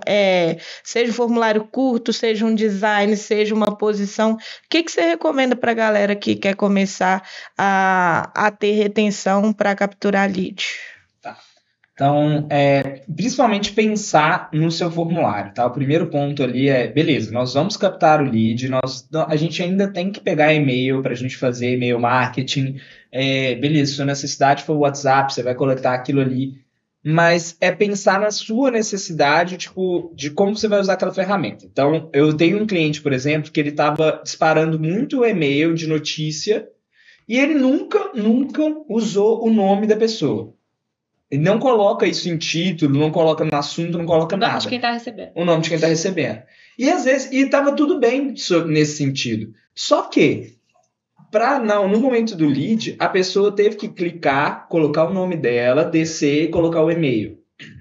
seja um formulário curto, seja um design, seja uma posição? O que você recomenda para a galera que quer começar a ter retenção para capturar lead? Tá. Então, principalmente pensar no seu formulário, tá? O primeiro ponto ali beleza, nós vamos captar o lead, a gente ainda tem que pegar e-mail para a gente fazer e-mail marketing, beleza, se sua necessidade for o WhatsApp, você vai coletar aquilo ali, mas é pensar na sua necessidade, tipo, de como você vai usar aquela ferramenta. Então, eu tenho um cliente, por exemplo, que ele estava disparando muito e-mail de notícia e ele nunca usou o nome da pessoa. Ele não coloca isso em título, não coloca no assunto, não coloca nada. O nome de quem tá recebendo. O nome de quem tá recebendo. E às vezes, tava tudo bem nesse sentido. Só que, no momento do lead, a pessoa teve que clicar, colocar o nome dela, descer e colocar o e-mail.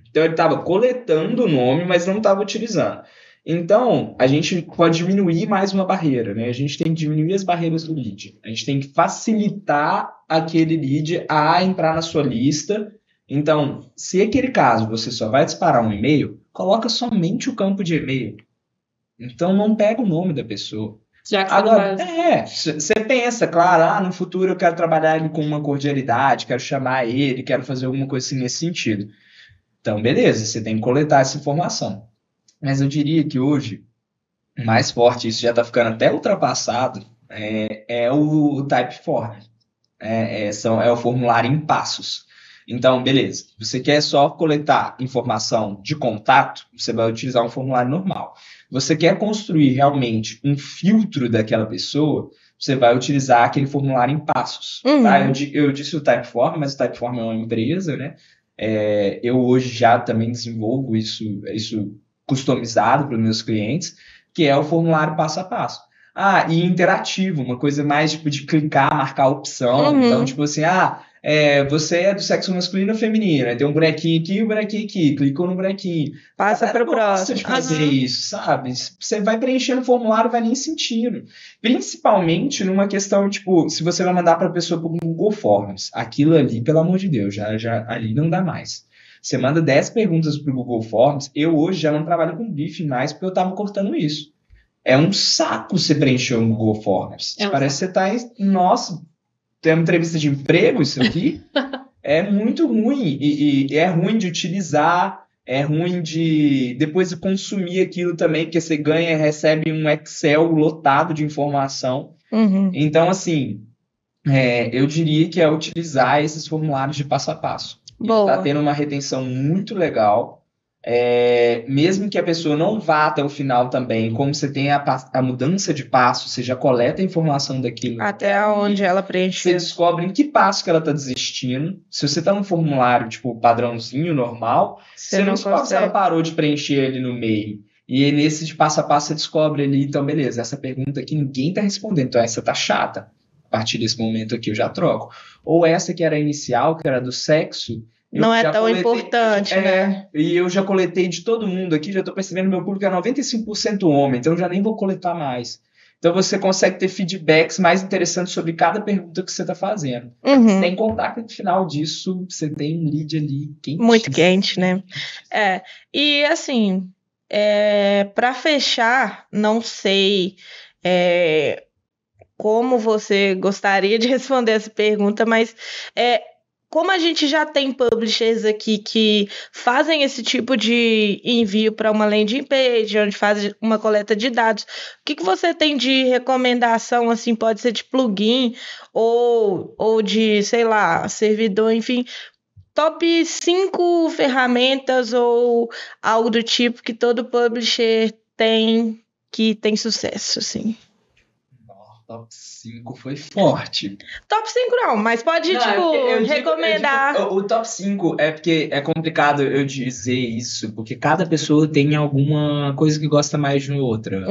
Então ele estava coletando o nome, mas não estava utilizando. Então, a gente pode diminuir mais uma barreira, né? A gente tem que diminuir as barreiras do lead. A gente tem que facilitar aquele lead a entrar na sua lista. Então, se aquele caso você só vai disparar um e-mail, coloca somente o campo de e-mail. Então, não pega o nome da pessoa. Já que Agora, você pensa, claro, no futuro eu quero trabalhar ele com uma cordialidade, quero chamar ele, quero fazer alguma coisa assim nesse sentido. Então, beleza, você tem que coletar essa informação. Mas eu diria que hoje, mais forte, isso já está ficando até ultrapassado, é o Typeform. É o formulário em passos. Então, beleza, você quer só coletar informação de contato, você vai utilizar um formulário normal. Você quer construir realmente um filtro daquela pessoa, você vai utilizar aquele formulário em passos. Tá? Eu disse o Typeform, mas o Typeform é uma empresa, né? Eu hoje já também desenvolvo isso customizado para os meus clientes, que é o formulário passo a passo. E interativo, uma coisa mais tipo de clicar, marcar a opção. Então, tipo assim, você é do sexo masculino ou feminino, tem um bonequinho aqui e um bonequinho aqui, clicou no bonequinho. Passa para o próximo. De fazer isso, sabe? Você vai preenchendo o formulário, vai nem sentindo. Principalmente numa questão, tipo, se você vai mandar para a pessoa por Google Forms, aquilo ali, pelo amor de Deus, já ali não dá mais. Você manda 10 perguntas para o Google Forms, eu hoje já não trabalho com briefing mais porque eu estava cortando isso. É um saco você preencher um Google Forms. Parece que você está nossa, tem uma entrevista de emprego isso aqui? É muito ruim. E é ruim de utilizar, é ruim de depois consumir aquilo também, porque você ganha e recebe um Excel lotado de informação. Então, assim, eu diria que é utilizar esses formulários de passo a passo. Está tendo uma retenção muito legal. Mesmo que a pessoa não vá até o final também, como você tem a mudança de passo, você já coleta a informação daquilo. Até onde ela preencheu. Você descobre em que passo que ela está desistindo. Se você está num formulário, tipo, padrãozinho, normal, você não descobre se ela parou de preencher ali no meio. E nesse de passo a passo você descobre ali, então beleza, essa pergunta aqui ninguém está respondendo, então essa tá chata. A partir desse momento aqui eu já troco. Ou essa que era a inicial, que era do sexo, não é tão importante, né? E eu já coletei de todo mundo aqui, já estou percebendo que meu público é 95% homem, então eu já nem vou coletar mais. Então você consegue ter feedbacks mais interessantes sobre cada pergunta que você está fazendo. Sem contar que no final disso você tem um lead ali quente. Muito quente, né? E assim, para fechar, não sei como você gostaria de responder essa pergunta, mas como a gente já tem publishers aqui que fazem esse tipo de envio para uma landing page, onde faz uma coleta de dados, o que você tem de recomendação, assim, pode ser de plugin ou de, sei lá, servidor, enfim, top 5 ferramentas ou algo do tipo que todo publisher tem que tem sucesso, assim. Top 5 foi forte. Top 5 não, mas pode, recomendar. O top 5 é porque é complicado eu dizer isso, porque cada pessoa tem alguma coisa que gosta mais de outra.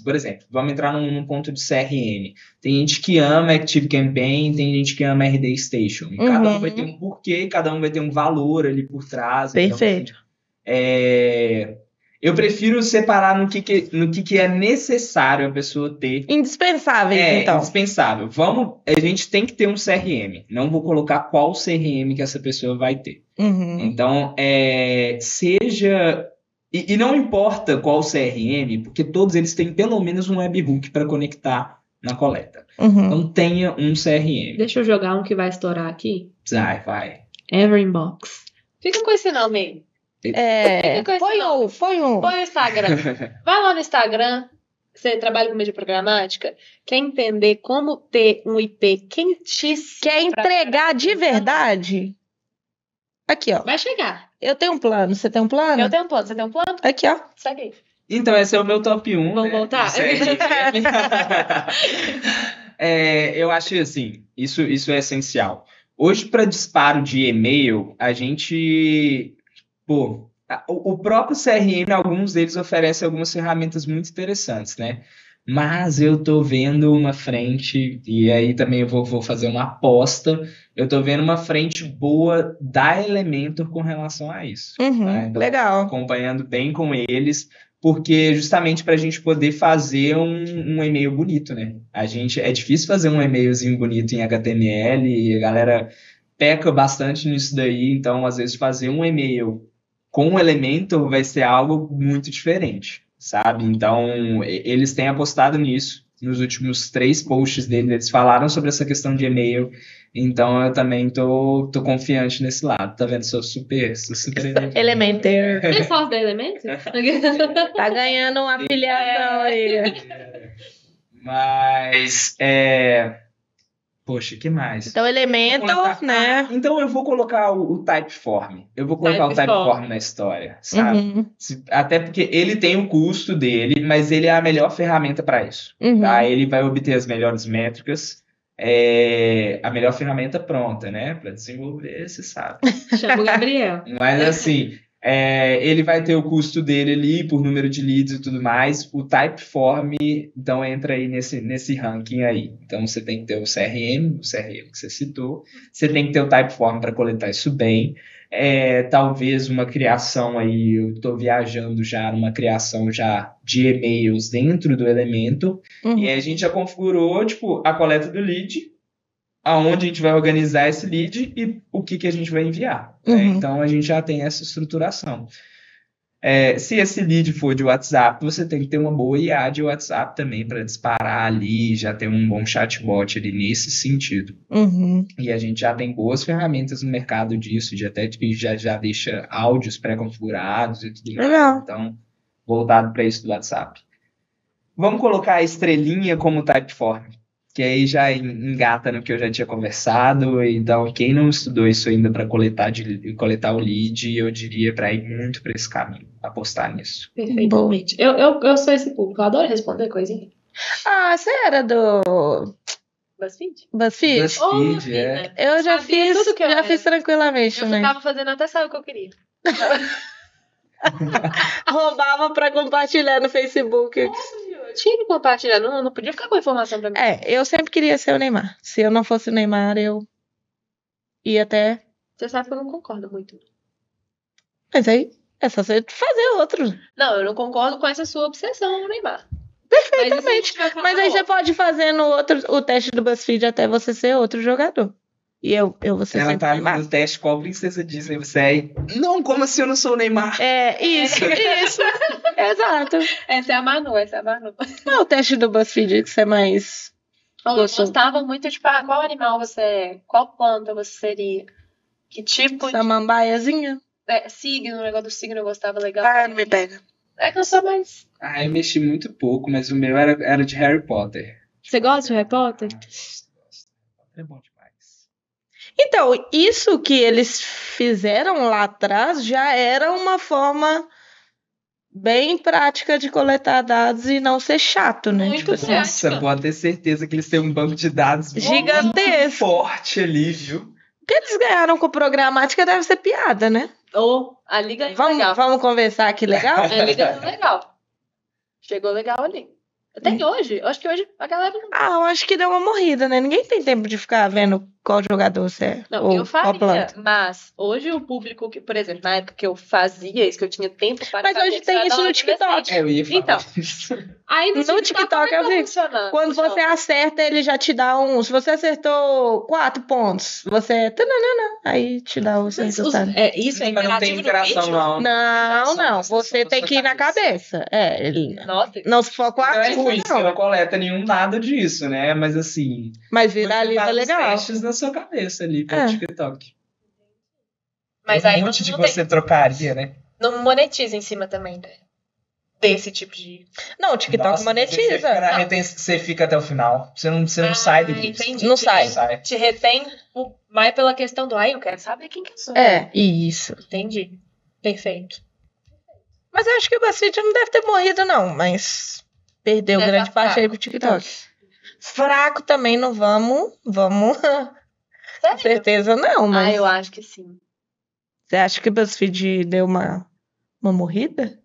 Por exemplo, vamos entrar num ponto de CRM. Tem gente que ama ActiveCampaign, tem gente que ama RD Station. E cada um vai ter um porquê, cada um vai ter um valor ali por trás. Perfeito. Então, eu prefiro separar no que é necessário a pessoa ter. Indispensável, então. Indispensável. A gente tem que ter um CRM. Não vou colocar qual CRM que essa pessoa vai ter. Então, seja... E não importa qual CRM, porque todos eles têm pelo menos um webhook para conectar na coleta. Então, tenha um CRM. Deixa eu jogar um que vai estourar aqui. Vai. Everinbox. Fica com esse nome aí. Põe o Instagram. Vai lá no Instagram. Você trabalha com mídia programática, quer entender como ter um IP quentíssimo. Quer entregar de verdade? Aqui, ó. Vai chegar. Eu tenho um plano. Você tem um plano? Eu tenho um plano. Você tem um plano? Aqui, ó. Segue aí. Então, esse é o meu top 1. Vamos voltar? Eu acho assim, isso é essencial. Hoje, para disparo de e-mail, a gente... o próprio CRM, alguns deles oferecem algumas ferramentas muito interessantes, né? Mas eu tô vendo uma frente, e aí também eu vou fazer uma aposta, eu tô vendo uma frente boa da Elementor com relação a isso. Tá? Então, legal. Acompanhando bem com eles, porque justamente para a gente poder fazer um e-mail bonito, né? É difícil fazer um e-mailzinho bonito em HTML, e a galera peca bastante nisso daí, então às vezes fazer um e-mail com o Elementor vai ser algo muito diferente, sabe? Então, eles têm apostado nisso. Nos últimos 3 posts deles, eles falaram sobre essa questão de e-mail. Então, eu também tô confiante nesse lado. Tá vendo? Sou super Elementor. Você sócio da Elementor? Tá ganhando uma afiliação aí. Mas, Poxa, que mais? Então, Elementor, né? Então, eu vou colocar o Typeform. Eu vou colocar o Typeform na história, sabe? Até porque ele tem o custo dele, mas ele é a melhor ferramenta para isso. Tá? Ele vai obter as melhores métricas. A melhor ferramenta pronta, né? Para desenvolver, você sabe. Chama o Gabriel. Mas, assim... ele vai ter o custo dele ali por número de leads e tudo mais. O Typeform, então, entra aí nesse ranking aí. Então, você tem que ter o CRM que você citou. Você tem que ter o Typeform para coletar isso bem. Talvez uma criação aí, eu estou viajando já numa criação já de e-mails dentro do Elementor. E aí a gente já configurou, tipo, a coleta do lead, aonde a gente vai organizar esse lead e o que a gente vai enviar. Então, a gente já tem essa estruturação. Se esse lead for de WhatsApp, você tem que ter uma boa IA de WhatsApp também para disparar ali, já ter um bom chatbot ali nesse sentido. E a gente já tem boas ferramentas no mercado disso, já deixa áudios pré-configurados e tudo mais. Legal. Então, voltado para isso do WhatsApp. Vamos colocar a estrelinha como Typeform, que aí já engata no que eu já tinha conversado. Então, quem não estudou isso ainda para coletar o lead, eu diria para ir muito para esse caminho, apostar nisso. Perfeitamente. Eu sou esse público, eu adoro responder coisinha. Você era do BuzzFeed? BuzzFeed, Eu já fiz tranquilamente também. Eu tava fazendo até saber o que eu queria. Roubava pra compartilhar no Facebook. Tinha que compartilhar, não podia ficar com informação pra mim. Eu sempre queria ser o Neymar. Se eu não fosse o Neymar, eu ia até... Você sabe que eu não concordo muito. Mas aí é só você fazer outro. Não, eu não concordo com essa sua obsessão, Neymar. Perfeitamente. Mas aí você pode fazer o teste do BuzzFeed até você ser outro jogador. E eu vou ser Ela sempre tá Neymar. no teste qual princesa Disney você é. Não, como assim eu não sou o Neymar? Isso. Exato. Essa é a Manu. Qual é o teste do BuzzFeed que você mais Eu Gostou. gostava muito de qual animal você é, qual planta você seria, que tipo de Samambaiazinha? signo, o negócio do signo eu gostava legal. Ah, não me pega. É que eu sou mais. Ah, eu mexi muito pouco, mas o meu era de Harry Potter. Você gosta de Harry Potter? É bom demais. Então, isso que eles fizeram lá atrás já era uma forma bem prática de coletar dados e não ser chato, né? Muito Tipo assim, prático. Nossa, pode ter certeza que eles têm um banco de dados muito gigantesco. forte ali, viu? O que eles ganharam com programática deve ser piada, né? Ou a liga é legal. Vamos conversar aqui legal? A liga é legal. Chegou legal ali. Até hoje. Eu acho que hoje a galera não. Ah, eu acho que deu uma morrida, né? Ninguém tem tempo de ficar vendo qual jogador você é. Não, ou eu qual faria, planta. mas hoje o público, que, por exemplo, na época que eu fazia isso, que eu tinha tempo para Mas fazer, hoje tem era isso no adolescente. TikTok. Eu ia falar Então. isso. Aí No TikTok eu vi. funcionando. Quando você acerta, ele já te dá um. Se você acertou 4 pontos, você. Tananana, aí te dá o seu resultado. Isso é Mas não tem interativo no interação, vídeo? não. Não. Você tem que ir na cabeça. Ele Nossa, não se for com Não é artista, ruim, você não. não coleta nenhum nada disso, né? Mas assim, Mas viraliza vários legal. testes na sua cabeça ali pelo É. TikTok. mas Um aí monte de não, você trocaria, né? não monetiza em cima também desse tipo de. Não, o TikTok Nossa, monetiza. Você fica até o final. Você não sai do vídeo. Entendi. Não Te- sai. Te retém mais pela questão do eu quero saber quem que eu sou. Isso. Entendi. Perfeito. Mas eu acho que o BuzzFeed não deve ter morrido, não. Mas perdeu Deve grande tá parte aí fraco. pro TikTok. Fraco também não vamos. Com Sério? certeza não, mas. Eu acho que sim. Você acha que o BuzzFeed deu uma morrida?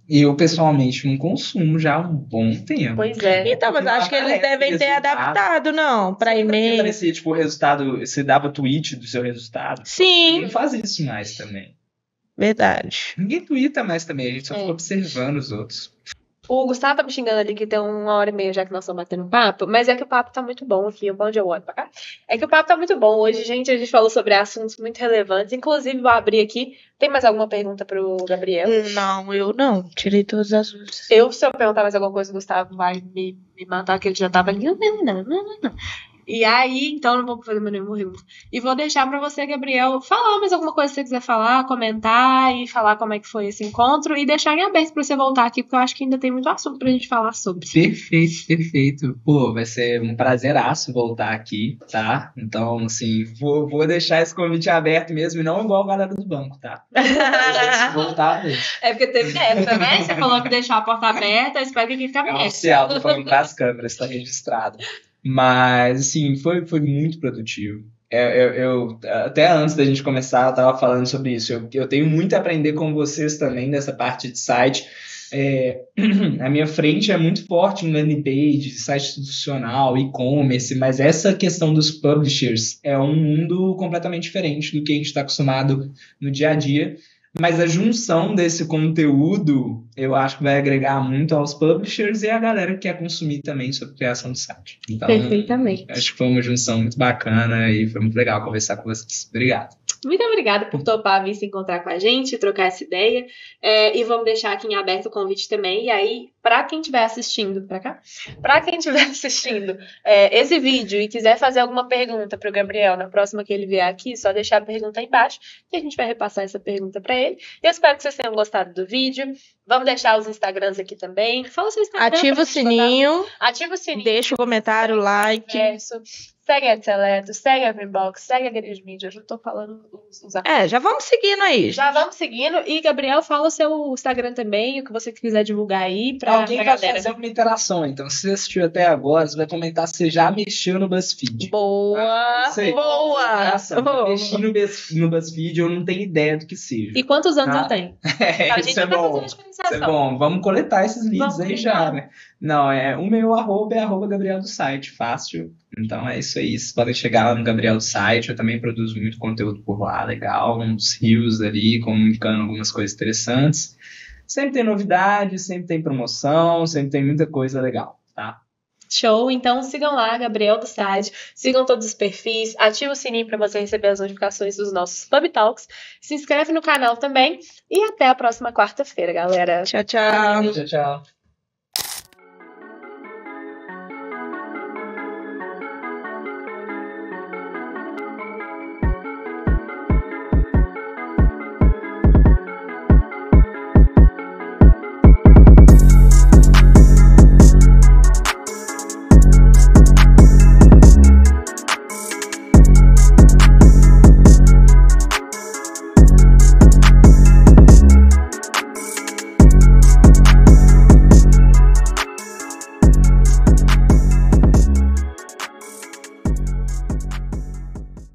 Eu, pessoalmente, não consumo já há um bom tempo. Pois é. Então, mas eu acho que eles devem ter adaptado, não, pra e-mail. Parecia, tipo, o resultado, você dava tweet do seu resultado. Sim, Ninguém faz isso mais também. verdade. Ninguém twitta mais também, a gente só É. fica observando os outros. O Gustavo tá me xingando ali que tem 1h30 já que nós estamos batendo papo, mas é que o papo tá muito bom aqui, onde eu olho pra cá. É que o papo tá muito bom hoje, gente, a gente falou sobre assuntos muito relevantes, inclusive vou abrir aqui. Tem mais alguma pergunta pro Gabriel? Não, eu não. Tirei todas as luzes. Se eu perguntar mais alguma coisa, o Gustavo vai me matar, que ele já tava ali. Não. E aí, então, não vou fazer mais nenhuma pergunta. E vou deixar pra você, Gabriel, falar mais alguma coisa que você quiser falar, comentar e falar como é que foi esse encontro e deixar em aberto pra você voltar aqui, porque eu acho que ainda tem muito assunto pra gente falar sobre. Perfeito. Pô, vai ser um prazeraço voltar aqui, tá? Então, assim, vou deixar esse convite aberto mesmo, e não igual a galera do banco, tá? Voltar mesmo. É porque teve essa, né? Você falou que deixou a porta aberta, eu espero que fique É aberta. oficial, tô falando pras câmeras, tá registrado. Mas, assim, foi muito produtivo. Eu até antes da gente começar, eu tava falando sobre isso. Eu tenho muito a aprender com vocês também nessa parte de site. A minha frente é muito forte no landing page, site institucional, e-commerce, mas essa questão dos publishers é um mundo completamente diferente do que a gente está acostumado no dia a dia. Mas a junção desse conteúdo, eu acho que vai agregar muito aos publishers e a galera que quer consumir também sobre criação de site. Então, Perfeitamente. acho que foi uma junção muito bacana e foi muito legal conversar com vocês. Obrigado. Muito obrigada por topar vir se encontrar com a gente, trocar essa ideia. E vamos deixar aqui em aberto o convite também. E aí, para quem estiver assistindo, para quem estiver assistindo esse vídeo e quiser fazer alguma pergunta para o Gabriel na próxima que ele vier aqui, só deixar a pergunta aí embaixo e a gente vai repassar essa pergunta para ele. Eu espero que vocês tenham gostado do vídeo. Vamos deixar os Instagrams aqui também. Fala seu Instagram. Ativa o sininho, Ativa o sininho. deixa o comentário, like. Segue a Seleto, segue a Greenbox, segue a Grid Media. Eu já tô falando os Já vamos seguindo aí. Já vamos seguindo. E, Gabriel, fala o seu Instagram também, o que você quiser divulgar aí pra Alguém vai galera. fazer uma interação, então se você assistiu até agora, você vai comentar se você já mexeu no BuzzFeed. Boa! Isso aí. Boa! Eu mexi no BuzzFeed, eu não tenho ideia do que seja. E quantos anos Ah. eu tenho? A gente Isso é vai fazer bom. uma Isso é diferenciação. bom. Vamos coletar esses leads Vamos aí coletar. já, né? Não, o meu arroba é arroba Gabriel do site, fácil. Então é isso aí. Vocês podem chegar lá no Gabriel do site. Eu também produzo muito conteúdo por lá, legal. Uns rios ali, comunicando algumas coisas interessantes. Sempre tem novidade, sempre tem promoção, sempre tem muita coisa legal, tá? Show, então sigam lá, Gabriel do site, sigam todos os perfis, ativa o sininho para você receber as notificações dos nossos Pub Talks, se inscreve no canal também e até a próxima quarta-feira, galera. Tchau, tchau. Tchau, tchau.